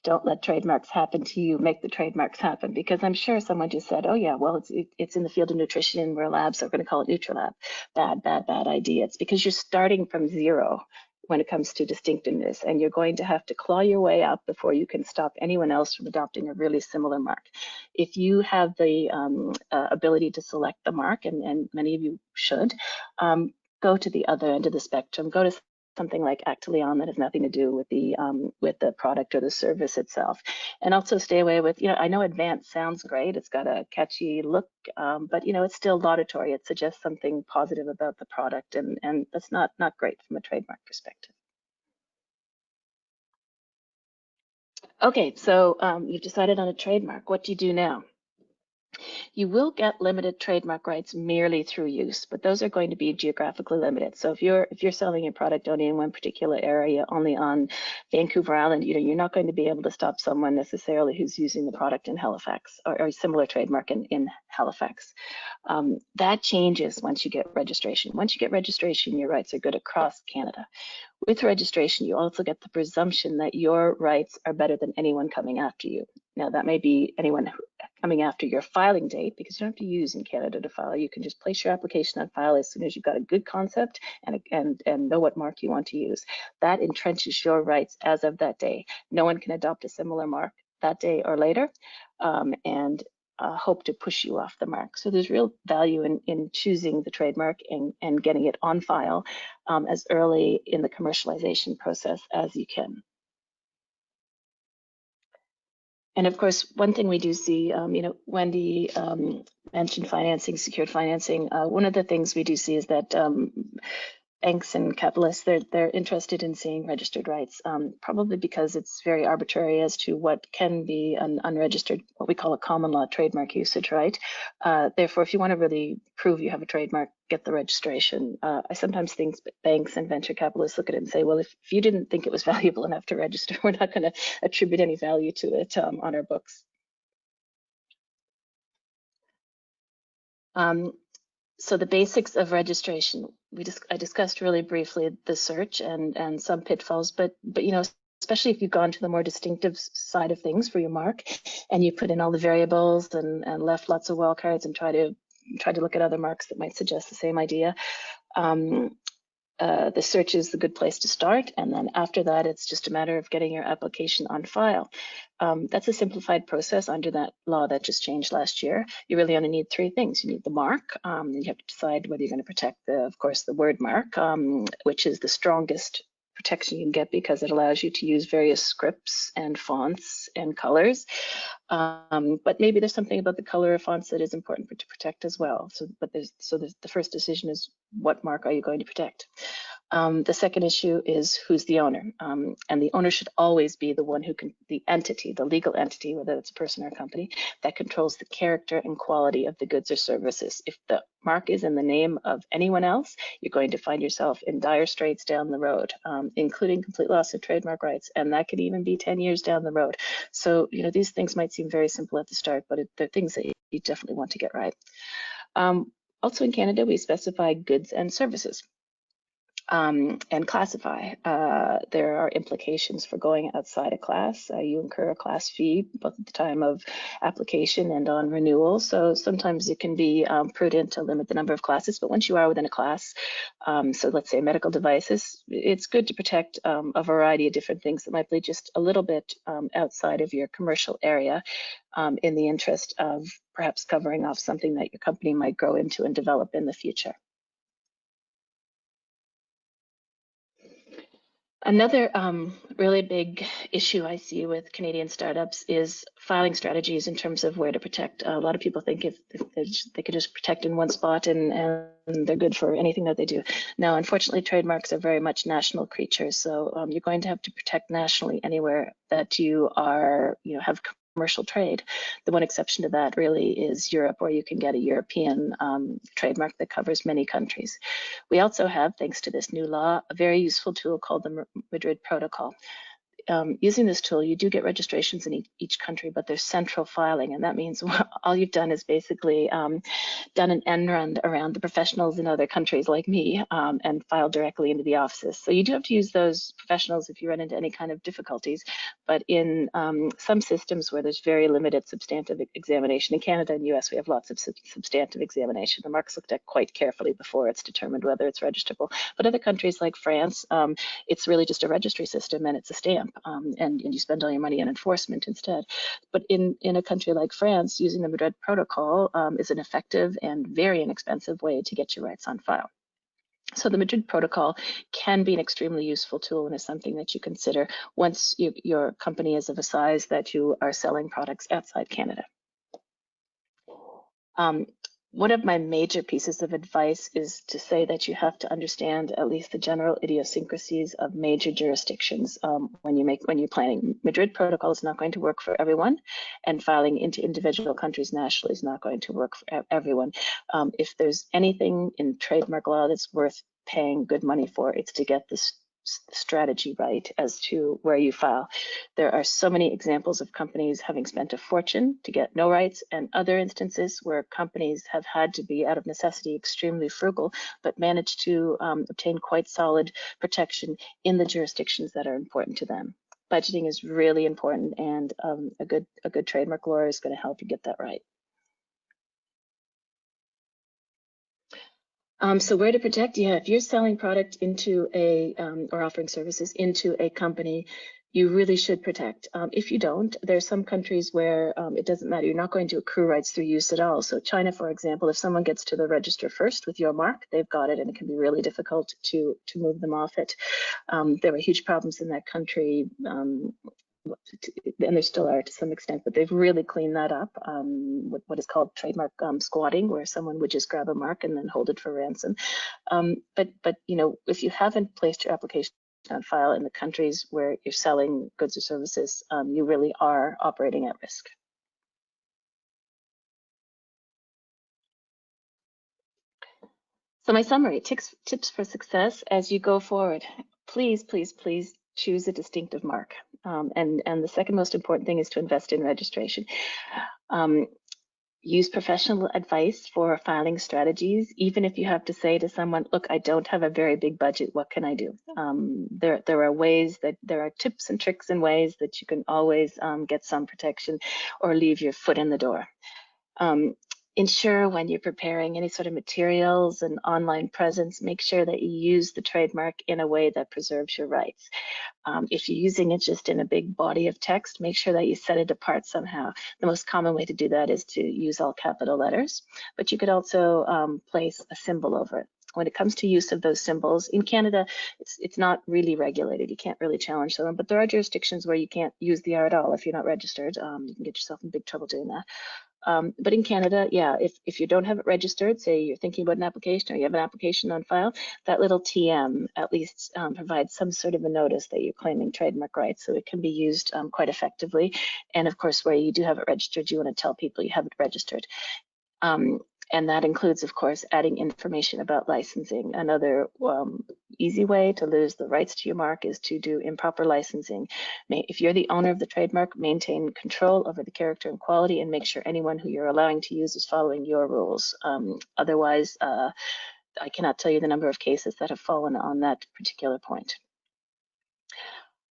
don't let trademarks happen to you, make the trademarks happen, because I'm sure someone just said, oh yeah, well, it's in the field of nutrition and we're labs, so we're going to call it NutriLab. Bad idea. It's because you're starting from zero when it comes to distinctiveness, and you're going to have to claw your way up before you can stop anyone else from adopting a really similar mark. If you have the ability to select the mark, and many of you should, go to the other end of the spectrum. Go to something like Actelion that has nothing to do with the product or the service itself. And also stay away with, I know advanced sounds great. It's got a catchy look, but it's still laudatory. It suggests something positive about the product, and that's not great from a trademark perspective. Okay, so you've decided on a trademark. What do you do now? You will get limited trademark rights merely through use, but those are going to be geographically limited. So if you're selling your product only in one particular area, only on Vancouver Island, you're not going to be able to stop someone necessarily who's using the product in Halifax or a similar trademark in Halifax. That changes once you get registration. Once you get registration, your rights are good across Canada. With registration, you also get the presumption that your rights are better than anyone coming after you. Now, that may be anyone coming after your filing date, because you don't have to use in Canada to file. You can just place your application on file as soon as you've got a good concept and know what mark you want to use. That entrenches your rights as of that day. No one can adopt a similar mark that day or later, and hope to push you off the mark. So there's real value in choosing the trademark and getting it on file as early in the commercialization process as you can. And of course, one thing we do see, Wendy mentioned financing, secured financing. One of the things we do see is that banks and capitalists, they're interested in seeing registered rights, probably because it's very arbitrary as to what can be an unregistered, what we call a common law trademark usage right. Therefore, if you want to really prove you have a trademark, get the registration. I sometimes think banks and venture capitalists look at it and say, well, if you didn't think it was valuable enough to register, we're not going to attribute any value to it on our books. So the basics of registration, I discussed really briefly the search and some pitfalls, but especially if you've gone to the more distinctive side of things for your mark, and you put in all the variables and left lots of wildcards and try to look at other marks that might suggest the same idea. The search is the good place to start, and then after that, it's just a matter of getting your application on file. That's a simplified process under that law that just changed last year. You really only need three things. You need the mark. You have to decide whether you're going to protect of course, the word mark, which is the strongest protection you can get because it allows you to use various scripts and fonts and colors. But maybe there's something about the color of fonts that is important to protect as well. So the first decision is, what mark are you going to protect? The second issue is, who's the owner? And the owner should always be the one the entity, the legal entity, whether it's a person or a company, that controls the character and quality of the goods or services. If the mark is in the name of anyone else, you're going to find yourself in dire straits down the road, including complete loss of trademark rights, and that could even be 10 years down the road. So, these things might seem very simple at the start, but they're things that you definitely want to get right. Also in Canada, we specify goods and services. And classify. There are implications for going outside a class. You incur a class fee both at the time of application and on renewal. So sometimes it can be prudent to limit the number of classes, but once you are within a class, so let's say medical devices, it's good to protect a variety of different things that might be just a little bit outside of your commercial area in the interest of perhaps covering off something that your company might grow into and develop in the future. Another really big issue I see with Canadian startups is filing strategies in terms of where to protect. A lot of people think if they could just protect in one spot and they're good for anything that they do. Now, unfortunately, trademarks are very much national creatures, so you're going to have to protect nationally anywhere that you are, have commercial trade. The one exception to that really is Europe, where you can get a European trademark that covers many countries. We also have, thanks to this new law, a very useful tool called the Madrid Protocol. Using this tool, you do get registrations in each country, but there's central filing, and that means all you've done is basically done an end run around the professionals in other countries like me and filed directly into the offices. So you do have to use those professionals if you run into any kind of difficulties, but in some systems where there's very limited substantive examination, in Canada and US, we have lots of substantive examination. The mark's looked at quite carefully before it's determined whether it's registrable. But other countries like France, it's really just a registry system and it's a stamp. And you spend all your money on enforcement instead. But in a country like France, using the Madrid Protocol is an effective and very inexpensive way to get your rights on file. So the Madrid Protocol can be an extremely useful tool and is something that you consider once your company is of a size that you are selling products outside Canada. One of my major pieces of advice is to say that you have to understand at least the general idiosyncrasies of major jurisdictions when you're planning. Madrid Protocol is not going to work for everyone, and filing into individual countries nationally is not going to work for everyone. If there's anything in trademark law that's worth paying good money for, it's to get this strategy right as to where you file. There are so many examples of companies having spent a fortune to get no rights, and other instances where companies have had to be, out of necessity, extremely frugal, but managed to obtain quite solid protection in the jurisdictions that are important to them. Budgeting is really important, and a good trademark lawyer is going to help you get that right. So where to protect? Yeah, if you're selling product into or offering services into a company, you really should protect. If you don't, there's some countries where it doesn't matter. You're not going to accrue rights through use at all. So China, for example, if someone gets to the register first with your mark, they've got it, and it can be really difficult to move them off it. There were huge problems in that country and there still are to some extent, but they've really cleaned that up. What is called trademark squatting, where someone would just grab a mark and then hold it for ransom. But you know, if you haven't placed your application on file in the countries where you're selling goods or services, you really are operating at risk. So my summary, tips for success as you go forward. Please, please, please choose a distinctive mark. And the second most important thing is to invest in registration. Use professional advice for filing strategies, even if you have to say to someone, look, I don't have a very big budget, what can I do? There are ways that there are tips and tricks and ways that you can always get some protection or leave your foot in the door. Ensure when you're preparing any sort of materials and online presence, make sure that you use the trademark in a way that preserves your rights. If you're using it just in a big body of text, make sure that you set it apart somehow. The most common way to do that is to use all capital letters, but you could also place a symbol over it. When it comes to use of those symbols, in Canada, it's not really regulated. You can't really challenge them, but there are jurisdictions where you can't use the R at all if you're not registered. You can get yourself in big trouble doing that. But in Canada, yeah, if you don't have it registered, say you're thinking about an application or you have an application on file, that little TM at least provides some sort of a notice that you're claiming trademark rights, so it can be used quite effectively. And of course, where you do have it registered, you want to tell people you have it registered. And that includes, of course, adding information about licensing. Another easy way to lose the rights to your mark is to do improper licensing. If you're the owner of the trademark, maintain control over the character and quality and make sure anyone who you're allowing to use is following your rules. Otherwise, I cannot tell you the number of cases that have fallen on that particular point.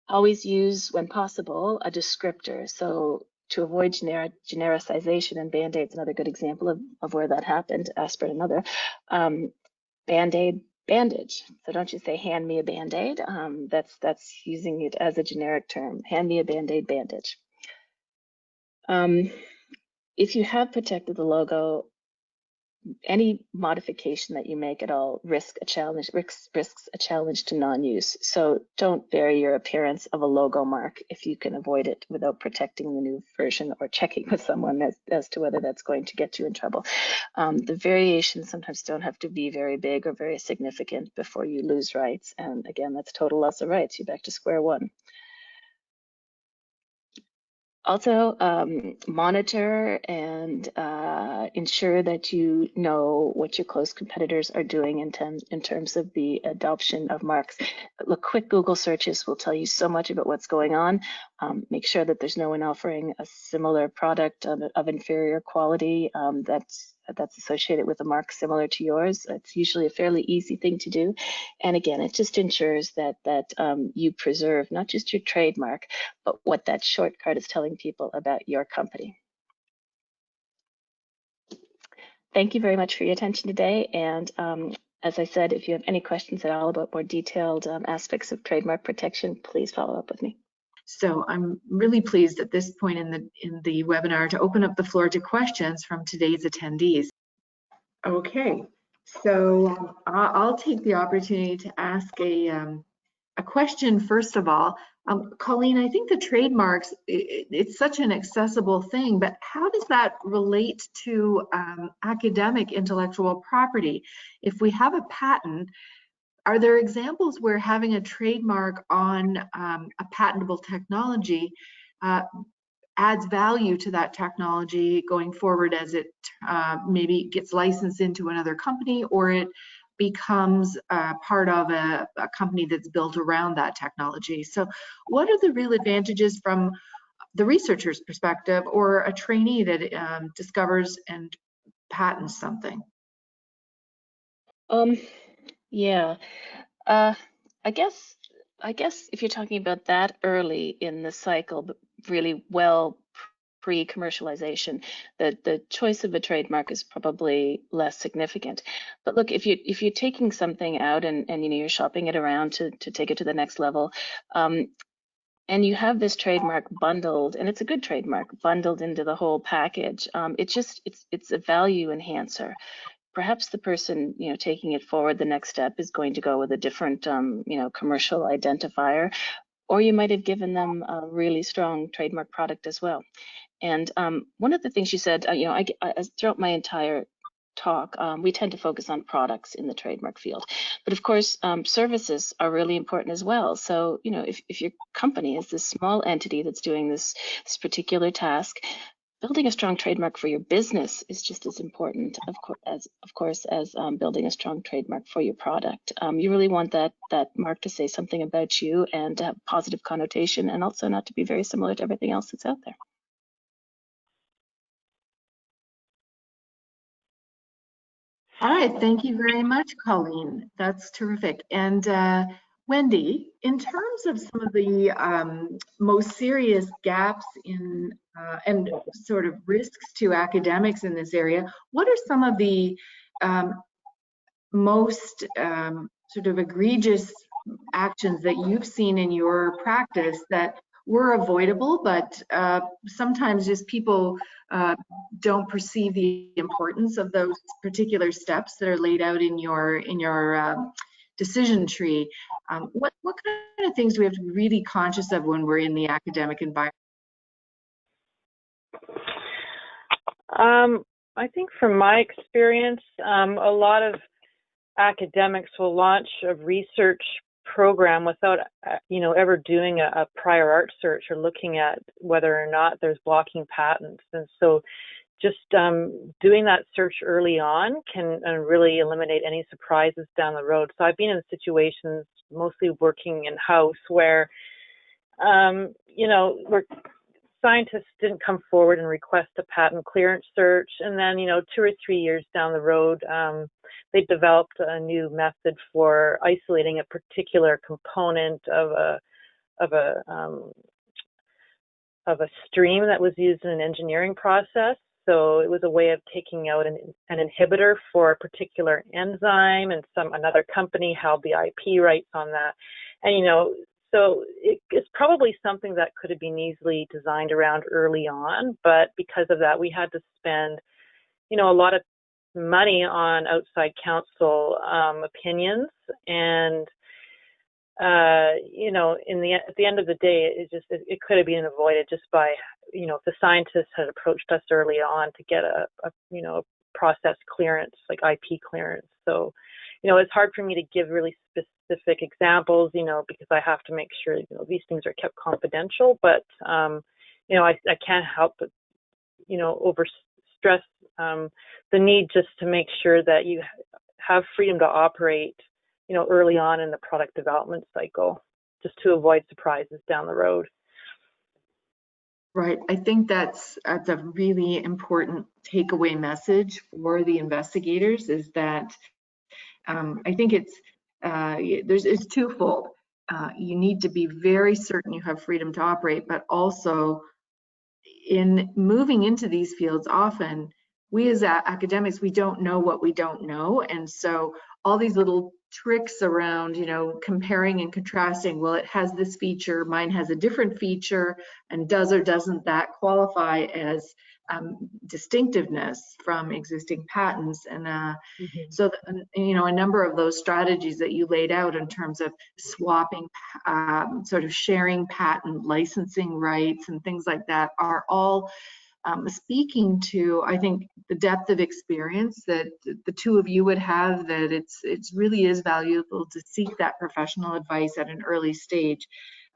Always use, when possible, a descriptor. So to avoid genericization, and Band-Aid's another good example of where that happened, aspirin another, Band-Aid, bandage. So don't you say, hand me a Band-Aid. That's using it as a generic term. Hand me a Band-Aid bandage. If you have protected the logo, any modification that you make at all risks a challenge to non-use. So don't vary your appearance of a logo mark if you can avoid it without protecting the new version or checking with someone as to whether that's going to get you in trouble. The variations sometimes don't have to be very big or very significant before you lose rights. And again, that's total loss of rights. You're back to square one. Also, monitor and ensure that you know what your close competitors are doing in terms of the adoption of marks. Look, quick Google searches will tell you so much about what's going on. Make sure that there's no one offering a similar product of inferior quality that's associated with a mark similar to yours. It's usually a fairly easy thing to do. And again, it just ensures that you preserve not just your trademark, but what that shortcut is telling people about your company. Thank you very much for your attention today. And as I said, if you have any questions at all about more detailed aspects of trademark protection, please follow up with me. So I'm really pleased at this point in the webinar to open up the floor to questions from today's attendees. Okay, so I'll take the opportunity to ask a question first of all. Coleen, I think the trademarks, it's such an accessible thing, but how does that relate to academic intellectual property? If we have a patent, are there examples where having a trademark on a patentable technology adds value to that technology going forward as it maybe gets licensed into another company, or it becomes part of a company that's built around that technology? So what are the real advantages from the researcher's perspective or a trainee that discovers and patents something? Yeah, I guess if you're talking about that early in the cycle, but really well pre-commercialization, the choice of a trademark is probably less significant. But look, if you're taking something out and you know you're shopping it around to take it to the next level, and you have this trademark bundled, and it's a good trademark bundled into the whole package, it's a value enhancer. Perhaps the person taking it forward the next step is going to go with a different commercial identifier, or you might have given them a really strong trademark product as well. And one of the things you said, you know, I throughout my entire talk, we tend to focus on products in the trademark field, but of course, services are really important as well. So, you know, if your company is this small entity that's doing this particular task, building a strong trademark for your business is just as important, of course, as building a strong trademark for your product. You really want that mark to say something about you and to have a positive connotation, and also not to be very similar to everything else that's out there. All right, thank you very much, Coleen. That's terrific. And Wendy, in terms of some of the most serious gaps in and sort of risks to academics in this area, what are some of the most sort of egregious actions that you've seen in your practice that were avoidable, but sometimes just people don't perceive the importance of those particular steps that are laid out in your decision tree? What kind of things do we have to be really conscious of when we're in the academic environment? I think from my experience, a lot of academics will launch a research program without, you know, ever doing a prior art search or looking at whether or not there's blocking patents. And so just doing that search early on can really eliminate any surprises down the road. So I've been in situations, mostly working in-house, where, you know, where scientists didn't come forward and request a patent clearance search, and then, you know, 2 or 3 years down the road, they developed a new method for isolating a particular component of a stream that was used in an engineering process. So it was a way of taking out an inhibitor for a particular enzyme, and another company held the IP rights on that. And, you know, so it's probably something that could have been easily designed around early on, but because of that, we had to spend, you know, a lot of money on outside counsel opinions, and you know, at the end of the day, it could have been avoided just by, you know, if the scientists had approached us early on to get a you know, a process clearance, like IP clearance. So, you know, it's hard for me to give really specific examples, you know, because I have to make sure, you know, these things are kept confidential. But you know, I can't help but, you know, overstress the need just to make sure that you have freedom to operate, you know, early on in the product development cycle, just to avoid surprises down the road. Right. I think that's a really important takeaway message for the investigators, is that I think it's twofold. You need to be very certain you have freedom to operate, but also in moving into these fields, often we as academics, we don't know what we don't know. And so all these little tricks around, you know, comparing and contrasting, well, it has this feature, mine has a different feature, and does or doesn't that qualify as distinctiveness from existing patents? And so, you know, a number of those strategies that you laid out in terms of swapping, sort of sharing patent licensing rights and things like that are all speaking to, I think, the depth of experience that the two of you would have, that it really is valuable to seek that professional advice at an early stage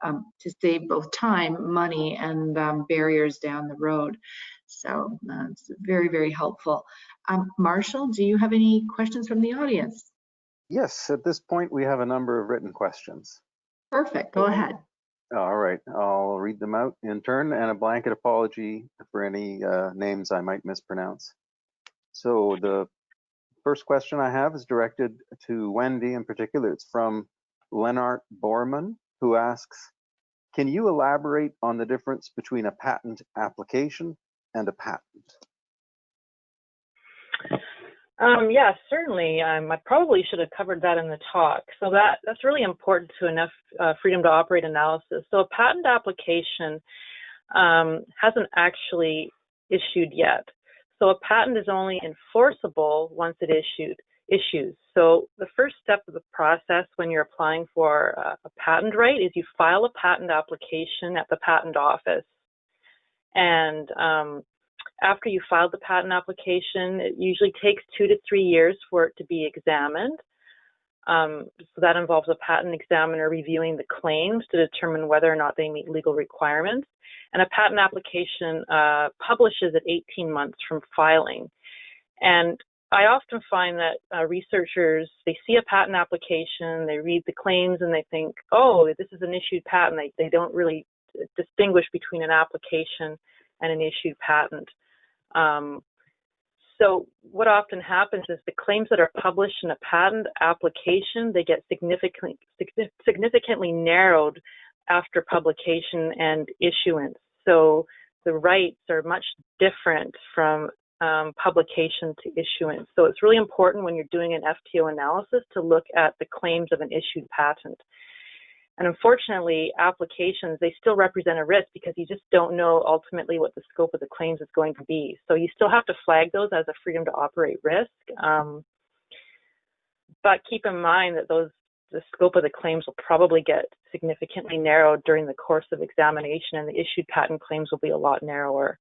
to save both time, money, and barriers down the road. So it's very, very helpful. Marshall, do you have any questions from the audience? Yes, at this point we have a number of written questions. Perfect, go ahead. All right, I'll read them out in turn, and a blanket apology for any names I might mispronounce. So the first question I have is directed to Wendy in particular. It's from Lennart Borman, who asks, can you elaborate on the difference between a patent application and a patent? Yeah, certainly. I probably should have covered that in the talk. So that's really important to enough freedom to operate analysis. So a patent application hasn't actually issued yet. So a patent is only enforceable once it issued. issues. So the first step of the process when you're applying for a patent right is you file a patent application at the patent office. And after you filed the patent application, it usually takes 2 to 3 years for it to be examined. So that involves a patent examiner reviewing the claims to determine whether or not they meet legal requirements. And a patent application publishes at 18 months from filing. And I often find that researchers, they see a patent application, they read the claims, and they think, oh, this is an issued patent. They don't really distinguish between an application and an issued patent. So what often happens is the claims that are published in a patent application, they get significantly narrowed after publication and issuance. So the rights are much different from publication to issuance. So it's really important when you're doing an FTO analysis to look at the claims of an issued patent. And unfortunately, applications, they still represent a risk because you just don't know ultimately what the scope of the claims is going to be. So you still have to flag those as a freedom to operate risk. But keep in mind that the scope of the claims will probably get significantly narrowed during the course of examination, and the issued patent claims will be a lot narrower.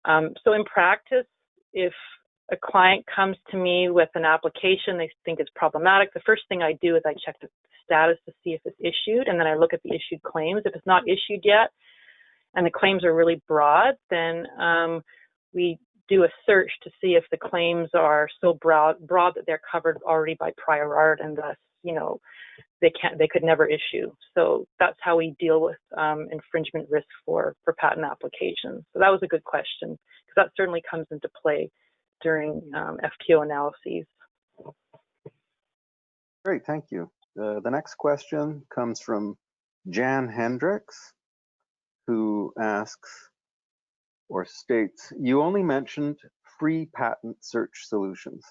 So in practice, if a client comes to me with an application they think is problematic, the first thing I do is I check the status to see if it's issued, and then I look at the issued claims. If it's not issued yet and the claims are really broad, then we do a search to see if the claims are so broad that they're covered already by prior art, and thus, you know, they could never issue. So that's how we deal with infringement risk for patent applications. So that was a good question, because that certainly comes into play during FTO analyses. Great, thank you. The next question comes from Jan Hendricks, who asks or states, you only mentioned free patent search solutions.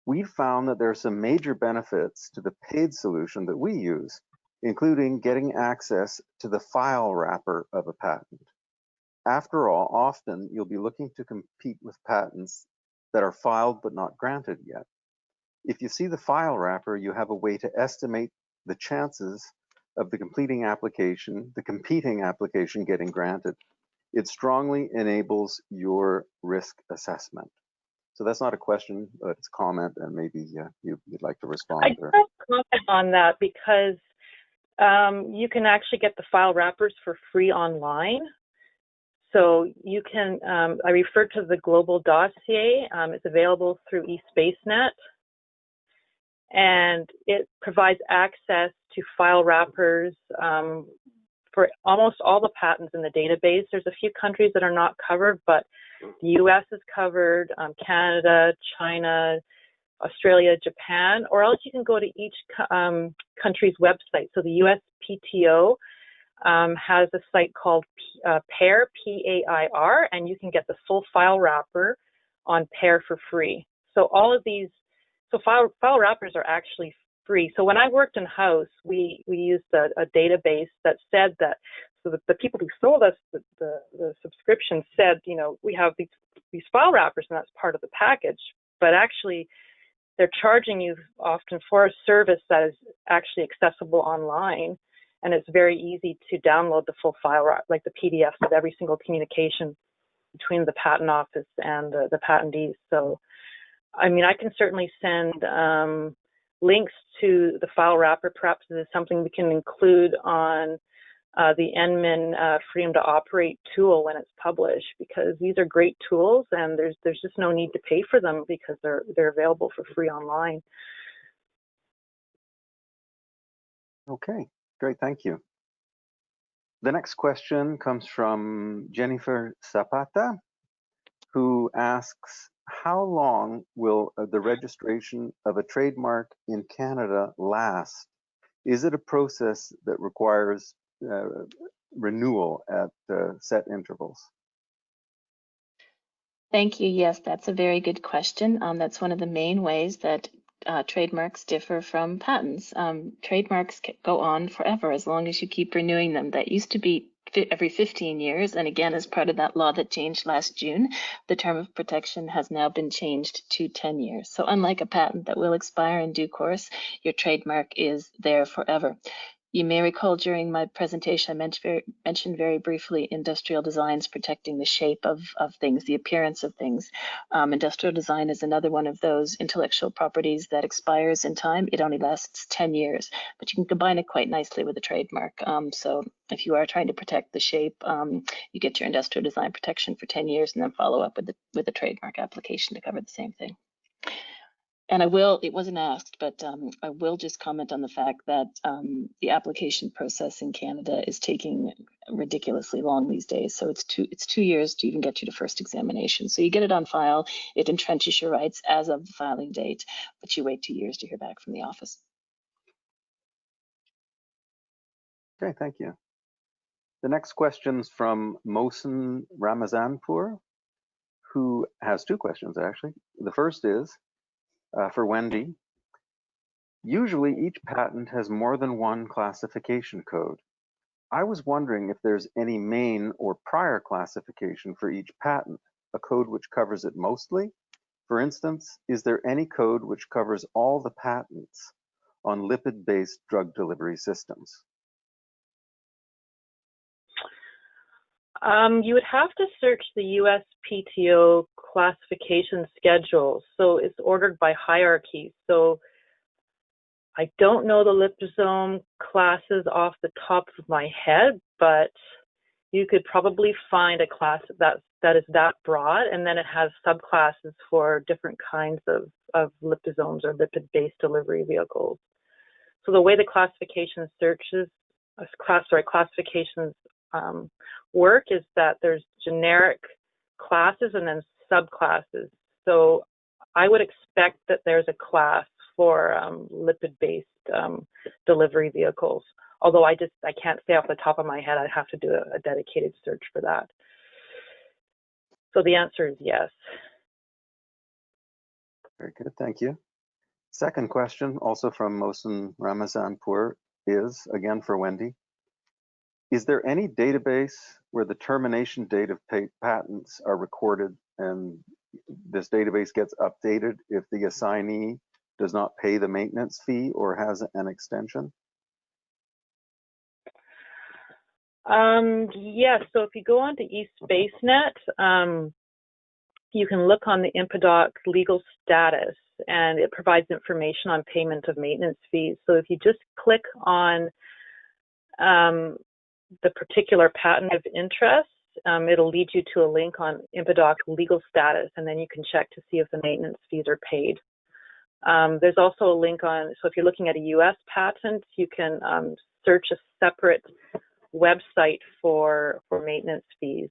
We found that there are some major benefits to the paid solution that we use, including getting access to the file wrapper of a patent. After all, often you'll be looking to compete with patents that are filed but not granted yet. If you see the file wrapper, you have a way to estimate the chances of the competing application getting granted. It strongly enables your risk assessment. So that's not a question, but it's a comment, and maybe you'd like to respond. I can comment on that because you can actually get the file wrappers for free online. So you can, I refer to the global dossier. It's available through eSpaceNet, and it provides access to file wrappers for almost all the patents in the database. There's a few countries that are not covered, but the US is covered, Canada, China, Australia, Japan, or else you can go to each country's website. So the USPTO has a site called PAIR, P-A-I-R, and you can get the full file wrapper on PAIR for free. So all of these, so file wrappers are actually free. So when I worked in-house, we used a database that said that, so the people who sold us the subscription said, you know, we have these file wrappers and that's part of the package, but actually they're charging you often for a service that is actually accessible online, and it's very easy to download the full file, like the PDFs of every single communication between the patent office and the patentees. So, I mean, I can certainly send links to the file wrapper. Perhaps this is something we can include on the NMIN Freedom to Operate tool when it's published, because these are great tools and there's just no need to pay for them because they're available for free online. Okay, great, thank you. The next question comes from Jennifer Zapata, who asks, how long will the registration of a trademark in Canada last? Is it a process that requires renewal at set intervals? Thank you. Yes, that's a very good question. That's one of the main ways that trademarks differ from patents. Trademarks go on forever as long as you keep renewing them. That used to be every 15 years. And again, as part of that law that changed last June, the term of protection has now been changed to 10 years. So unlike a patent that will expire in due course, your trademark is there forever. You may recall during my presentation, I mentioned very briefly industrial designs protecting the shape of things, the appearance of things. Industrial design is another one of those intellectual properties that expires in time. It only lasts 10 years, but you can combine it quite nicely with a trademark. So if you are trying to protect the shape, you get your industrial design protection for 10 years and then follow up with a trademark application to cover the same thing. And I will, it wasn't asked, but I will just comment on the fact that the application process in Canada is taking ridiculously long these days. So it's 2 years to even get you to first examination. So you get it on file, it entrenches your rights as of the filing date, but you wait 2 years to hear back from the office. Okay, thank you. The next question's from Morrison Ramazanpur, who has two questions actually. The first is for Wendy. Usually each patent has more than one classification code. I was wondering if there's any main or prior classification for each patent, a code which covers it mostly. For instance, is there any code which covers all the patents on lipid-based drug delivery systems? You would have to search the USPTO classification schedule. So it's ordered by hierarchy. So I don't know the liposome classes off the top of my head, but you could probably find a class that is that broad, and then it has subclasses for different kinds of liposomes or lipid-based delivery vehicles. So the way the classification classifications work is that there's generic classes and then subclasses. So I would expect that there's a class for lipid-based delivery vehicles. Although I can't say off the top of my head. I'd have to do a dedicated search for that. So the answer is yes. Very good, thank you. Second question, also from Morrison Ramazanpur, is again for Wendy. Is there any database where the termination date of patents are recorded and this database gets updated if the assignee does not pay the maintenance fee or has an extension? Yes, so if you go on to eSpaceNet, you can look on the IMPADOC legal status, and it provides information on payment of maintenance fees. So if you just click on the particular patent of interest, it'll lead you to a link on IMPADOC legal status, and then you can check to see if the maintenance fees are paid. There's also a link on, so if you're looking at a US patent, you can search a separate website for maintenance fees.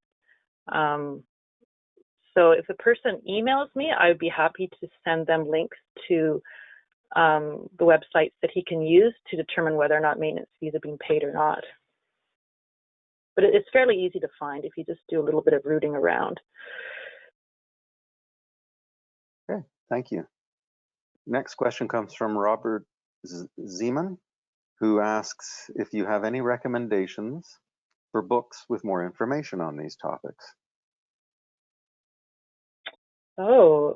So if a person emails me, I would be happy to send them links to the websites that he can use to determine whether or not maintenance fees are being paid or not. But it's fairly easy to find if you just do a little bit of rooting around. Okay, thank you. Next question comes from Robert Zeman, who asks if you have any recommendations for books with more information on these topics. Oh,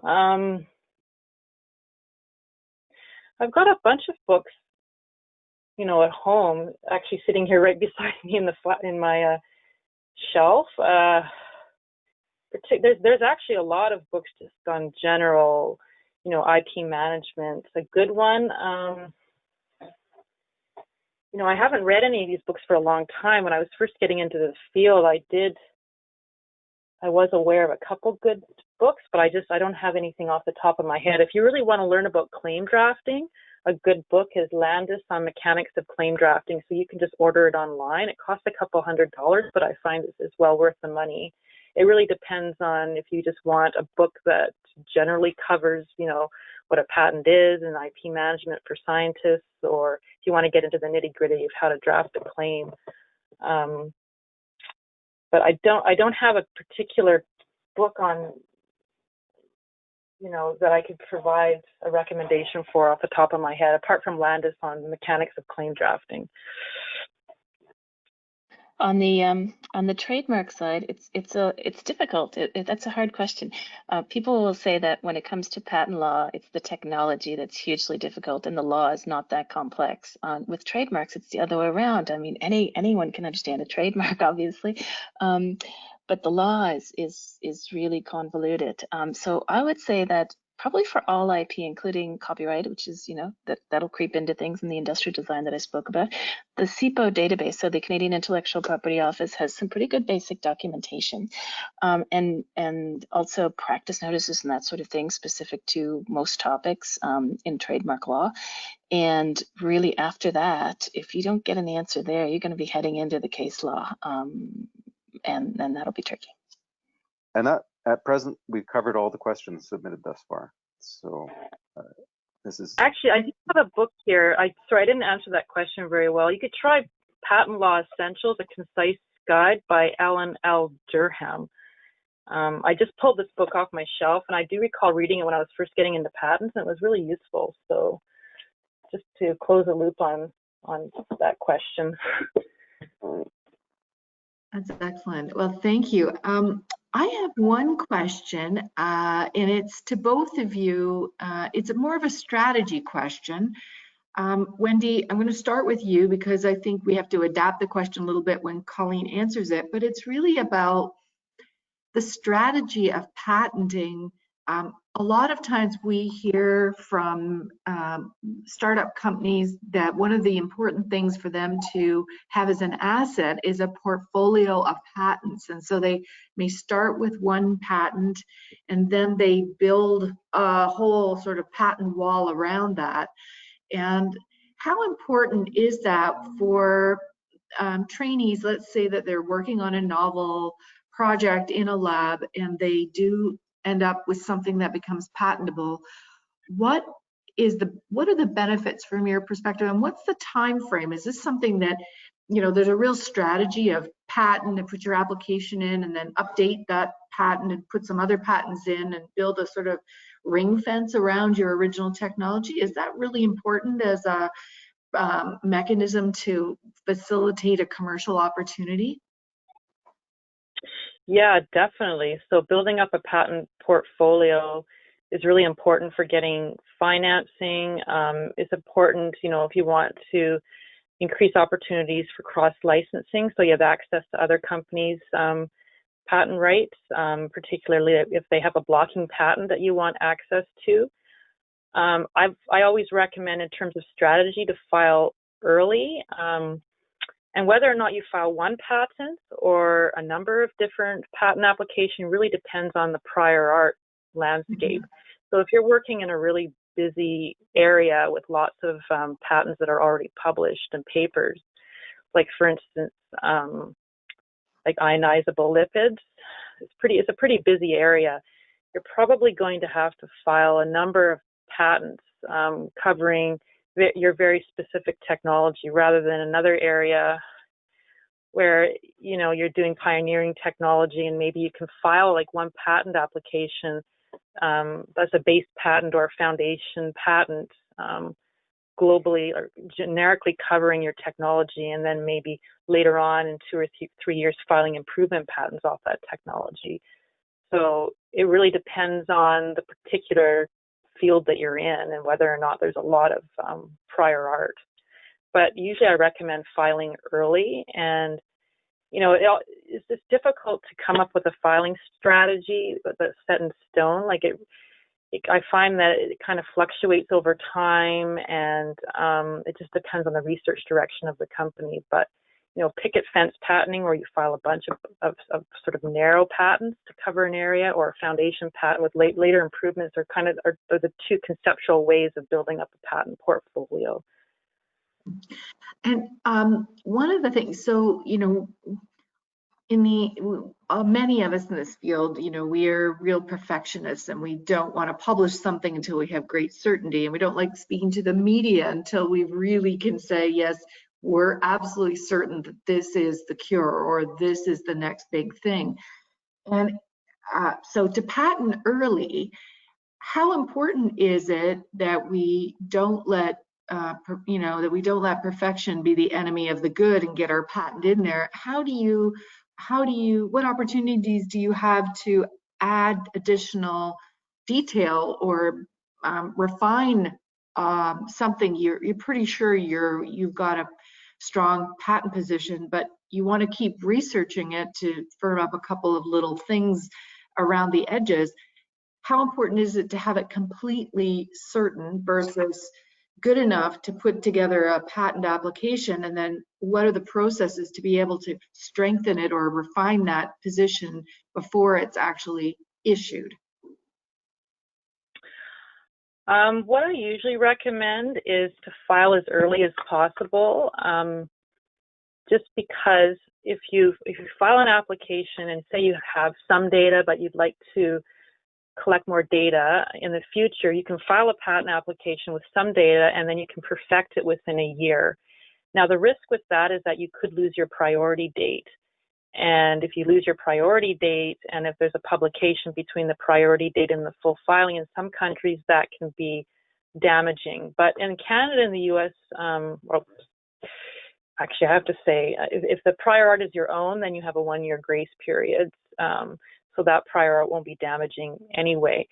I've got a bunch of books, you know, at home, actually sitting here right beside me in my shelf. There's actually a lot of books just on general, you know, IP management. A good one. You know, I haven't read any of these books for a long time. When I was first getting into the field, I was aware of a couple good books, but I don't have anything off the top of my head. If you really want to learn about claim drafting, a good book is Landis on Mechanics of Claim Drafting. So you can just order it online. It costs a couple $100, but I find it's well worth the money. It really depends on if you just want a book that generally covers, you know, what a patent is and IP management for scientists, or if you want to get into the nitty-gritty of how to draft a claim. But I don't have a particular book on, you know, that I could provide a recommendation for off the top of my head, apart from Landis on Mechanics of Claim Drafting. On the trademark side, it's difficult. That's a hard question. People will say that when it comes to patent law, it's the technology that's hugely difficult, and the law is not that complex. With trademarks, it's the other way around. I mean, anyone can understand a trademark, obviously, but the law is really convoluted. So I would say that probably for all IP, including copyright, which is, you know, that'll creep into things in the industrial design that I spoke about. The CIPO database, so the Canadian Intellectual Property Office, has some pretty good basic documentation, and also practice notices and that sort of thing specific to most topics in trademark law. And really after that, if you don't get an answer there, you're going to be heading into the case law, and that'll be tricky. And that, at present, we've covered all the questions submitted thus far. So this is... Actually, I do have a book here. Sorry, I didn't answer that question very well. You could try Patent Law Essentials, A Concise Guide by Alan L. Durham. I just pulled this book off my shelf, and I do recall reading it when I was first getting into patents, and it was really useful. So just to close a loop on that question. That's excellent. Well, thank you. I have one question, and it's to both of you. It's more of a strategy question. Wendy, I'm going to start with you because I think we have to adapt the question a little bit when Coleen answers it, but it's really about the strategy of patenting. A lot of times we hear from startup companies that one of the important things for them to have as an asset is a portfolio of patents. And so they may start with one patent and then they build a whole sort of patent wall around that. And how important is that for trainees? Let's say that they're working on a novel project in a lab and they do end up with something that becomes patentable. What are the benefits from your perspective, and what's the time frame? Is this something that, you know, there's a real strategy of patent and put your application in and then update that patent and put some other patents in and build a sort of ring fence around your original technology? Is that really important as a mechanism to facilitate a commercial opportunity? Yeah, definitely. So building up a patent portfolio is really important for getting financing. It's important, you know, if you want to increase opportunities for cross-licensing, so you have access to other companies' patent rights, particularly if they have a blocking patent that you want access to. I always recommend, in terms of strategy, to file early. And whether or not you file one patent or a number of different patent applications really depends on the prior art landscape. Mm-hmm. So if you're working in a really busy area with lots of patents that are already published and papers, like for instance, like ionizable lipids, it's a pretty busy area. You're probably going to have to file a number of patents covering your very specific technology, rather than another area where, you know, you're doing pioneering technology and maybe you can file like one patent application that's a base patent or a foundation patent globally or generically covering your technology, and then maybe later on in 2 or 3 years filing improvement patents off that technology. So it really depends on the particular field that you're in and whether or not there's a lot of prior art. But usually I recommend filing early, and you know, it's just difficult to come up with a filing strategy that's set in stone. Like I find that it kind of fluctuates over time, and it just depends on the research direction of the company. But you know, picket fence patenting, where you file a bunch of sort of narrow patents to cover an area, or a foundation patent with later improvements, are the two conceptual ways of building up a patent portfolio. And one of the things, so, you know, many of us in this field, you know, we're real perfectionists, and we don't want to publish something until we have great certainty, and we don't like speaking to the media until we really can say, yes, we're absolutely certain that this is the cure or this is the next big thing. And so to patent early, how important is it that we don't let you know, that we don't let perfection be the enemy of the good and get our patent in there. What opportunities do you have to add additional detail or refine something you're pretty sure you've got a strong patent position, but you want to keep researching it to firm up a couple of little things around the edges? How important is it to have it completely certain versus good enough to put together a patent application? And then what are the processes to be able to strengthen it or refine that position before it's actually issued? What I usually recommend is to file as early as possible, just because if you file an application and say you have some data but you'd like to collect more data in the future, you can file a patent application with some data and then you can perfect it within a year. Now the risk with that is that you could lose your priority date. And if you lose your priority date, and if there's a publication between the priority date and the full filing, in some countries that can be damaging. But in Canada and the US, well, actually I have to say, if the prior art is your own, then you have a 1-year grace period. So that prior art won't be damaging anyway.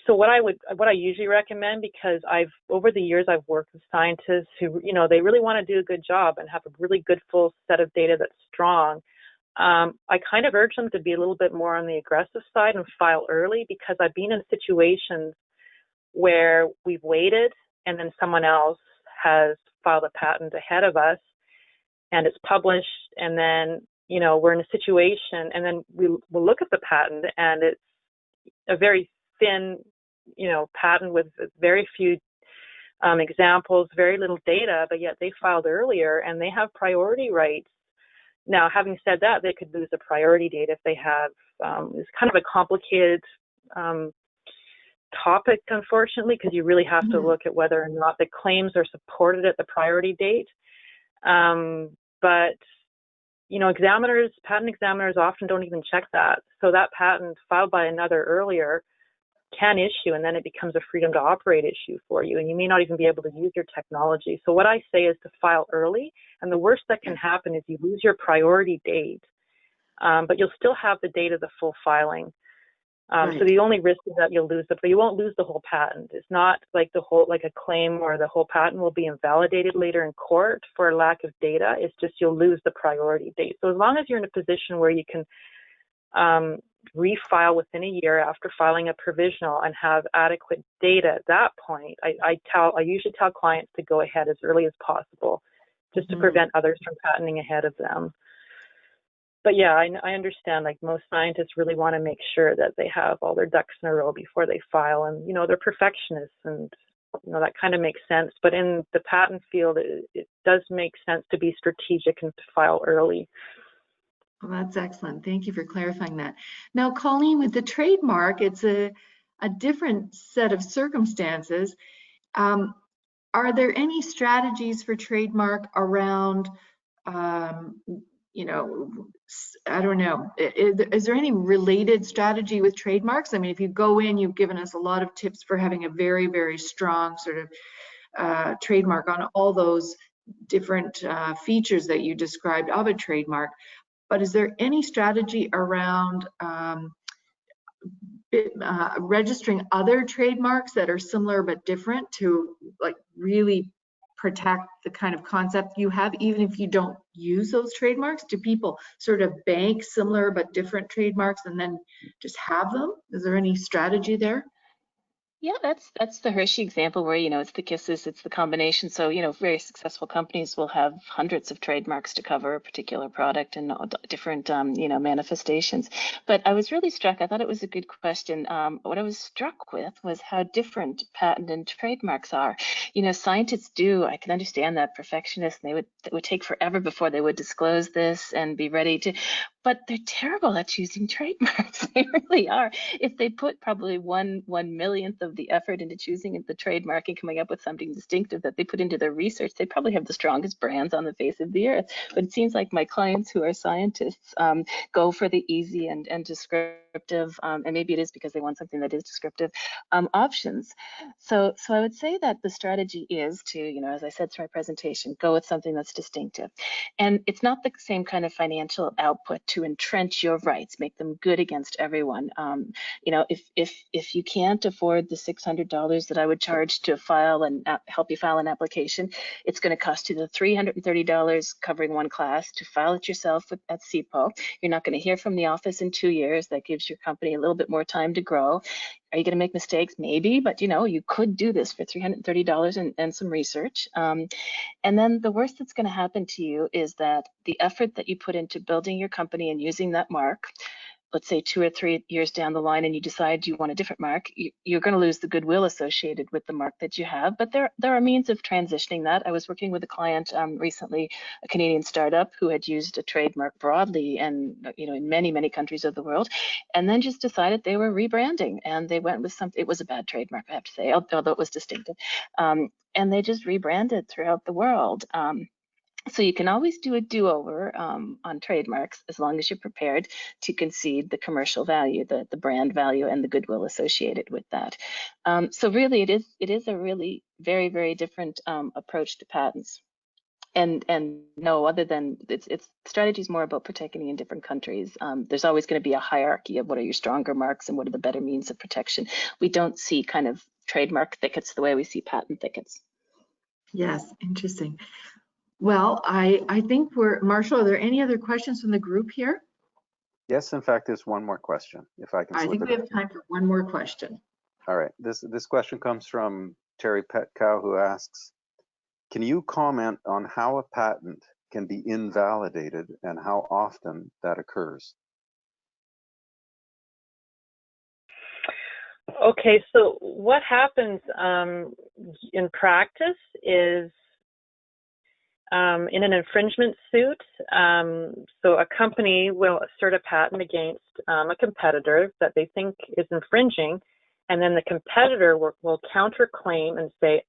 So what I usually recommend, because over the years I've worked with scientists who, you know, they really want to do a good job and have a really good full set of data that's strong. I kind of urge them to be a little bit more on the aggressive side and file early, because I've been in situations where we've waited and then someone else has filed a patent ahead of us and it's published, and then, you know, we're in a situation and then we'll look at the patent and it's a very thin, you know, patent with very few examples, very little data, but yet they filed earlier and they have priority rights. Now, having said that, they could lose a priority date if they have, it's kind of a complicated topic, unfortunately, because you really have to look at whether or not the claims are supported at the priority date. But, you know, patent examiners often don't even check that. So that patent filed by another earlier can issue, and then it becomes a freedom to operate issue for you, and you may not even be able to use your technology. So what I say is to file early, and the worst that can happen is you lose your priority date, but you'll still have the date of the full filing. Right. So the only risk is that you'll lose it, but you won't lose the whole patent. It's not like like a claim or the whole patent will be invalidated later in court for lack of data. It's just you'll lose the priority date. So as long as you're in a position where you can refile within a year after filing a provisional and have adequate data at that point, I usually tell clients to go ahead as early as possible, just to prevent others from patenting ahead of them. But yeah, I understand, like, most scientists really want to make sure that they have all their ducks in a row before they file, and, you know, they're perfectionists, and, you know, that kind of makes sense. But in the patent field, it does make sense to be strategic and to file early. Well, that's excellent. Thank you for clarifying that. Now, Coleen, with the trademark, it's a different set of circumstances. Are there any strategies for trademark around, you know, I don't know, is there any related strategy with trademarks? I mean, if you go in, you've given us a lot of tips for having a very, very strong sort of trademark on all those different features that you described of a trademark. But is there any strategy around registering other trademarks that are similar but different to, like, really protect the kind of concept you have, even if you don't use those trademarks? Do people sort of bank similar but different trademarks and then just have them? Is there any strategy there? Yeah, that's the Hershey example where, you know, it's the kisses, it's the combination. So, you know, very successful companies will have hundreds of trademarks to cover a particular product and different, you know, manifestations. But I was really struck, I thought it was a good question. What I was struck with was how different patent and trademarks are. You know, scientists I can understand that, perfectionists, it would take forever before they would disclose this and be ready to, but they're terrible at choosing trademarks. They really are. If they put probably one millionth of the effort into choosing the trademark and coming up with something distinctive that they put into their research, they probably have the strongest brands on the face of the earth. But it seems like my clients who are scientists go for the easy and descriptive, and maybe it is because they want something that is descriptive, options. So I would say that the strategy is to, as I said through my presentation, go with something that's distinctive. And it's not the same kind of financial output to entrench your rights, make them good against everyone. If you can't afford the $600 that I would charge to file and help you file an application, it's going to cost you the $330 covering one class to file it yourself at CPO. You're not going to hear from the office in 2 years. That gives your company a little bit more time to grow. Are you going to make mistakes? Maybe, but you could do this for $330 and some research. And then the worst that's going to happen to you is that the effort that you put into building your company and using that mark, let's say 2 or 3 years down the line, and you decide you want a different mark, you're going to lose the goodwill associated with the mark that you have. But there are means of transitioning that. I was working with a client recently, a Canadian startup who had used a trademark broadly and in many countries of the world, and then just decided they were rebranding, and they went with something. It was a bad trademark, I have to say, although it was distinctive, and they just rebranded throughout the world. So you can always do a do-over on trademarks as long as you're prepared to concede the commercial value, the brand value, and the goodwill associated with that. So really, it is a really very, very different approach to patents. And no, other than it's strategy is more about protecting in different countries. There's always going to be a hierarchy of what are your stronger marks and what are the better means of protection. We don't see kind of trademark thickets the way we see patent thickets. Yes, interesting. Well, I think Marshall, are there any other questions from the group here? Yes, in fact, there's one more question, if I can slip it. I think we have time for one more question. All right, this question comes from Terry Petcow, who asks, can you comment on how a patent can be invalidated and how often that occurs? Okay, so what happens in practice is in an infringement suit, so a company will assert a patent against a competitor that they think is infringing, and then the competitor will counterclaim and say,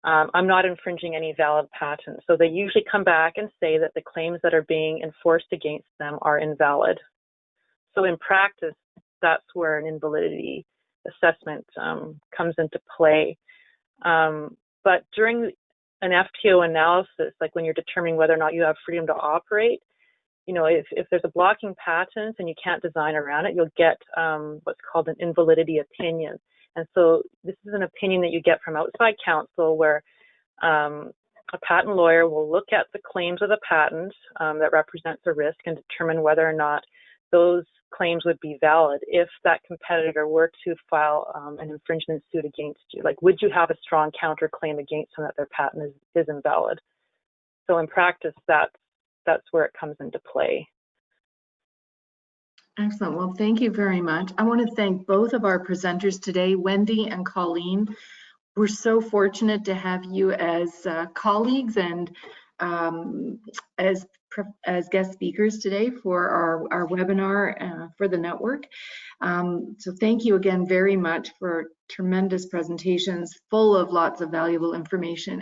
I'm not infringing any valid patent. So they usually come back and say that the claims that are being enforced against them are invalid. So in practice, that's where an invalidity assessment comes into play. But during an FTO analysis, like when you're determining whether or not you have freedom to operate, if there's a blocking patent and you can't design around it, you'll get what's called an invalidity opinion. And so this is an opinion that you get from outside counsel where a patent lawyer will look at the claims of the patent that represents a risk and determine whether or not those claims would be valid if that competitor were to file an infringement suit against you. Like, would you have a strong counterclaim against them that their patent is invalid? So in practice, that's where it comes into play. Excellent. Well, thank you very much. I want to thank both of our presenters today, Wendy and Coleen. We're so fortunate to have you as colleagues and as guest speakers today for our webinar for the network. So thank you again very much for tremendous presentations full of lots of valuable information.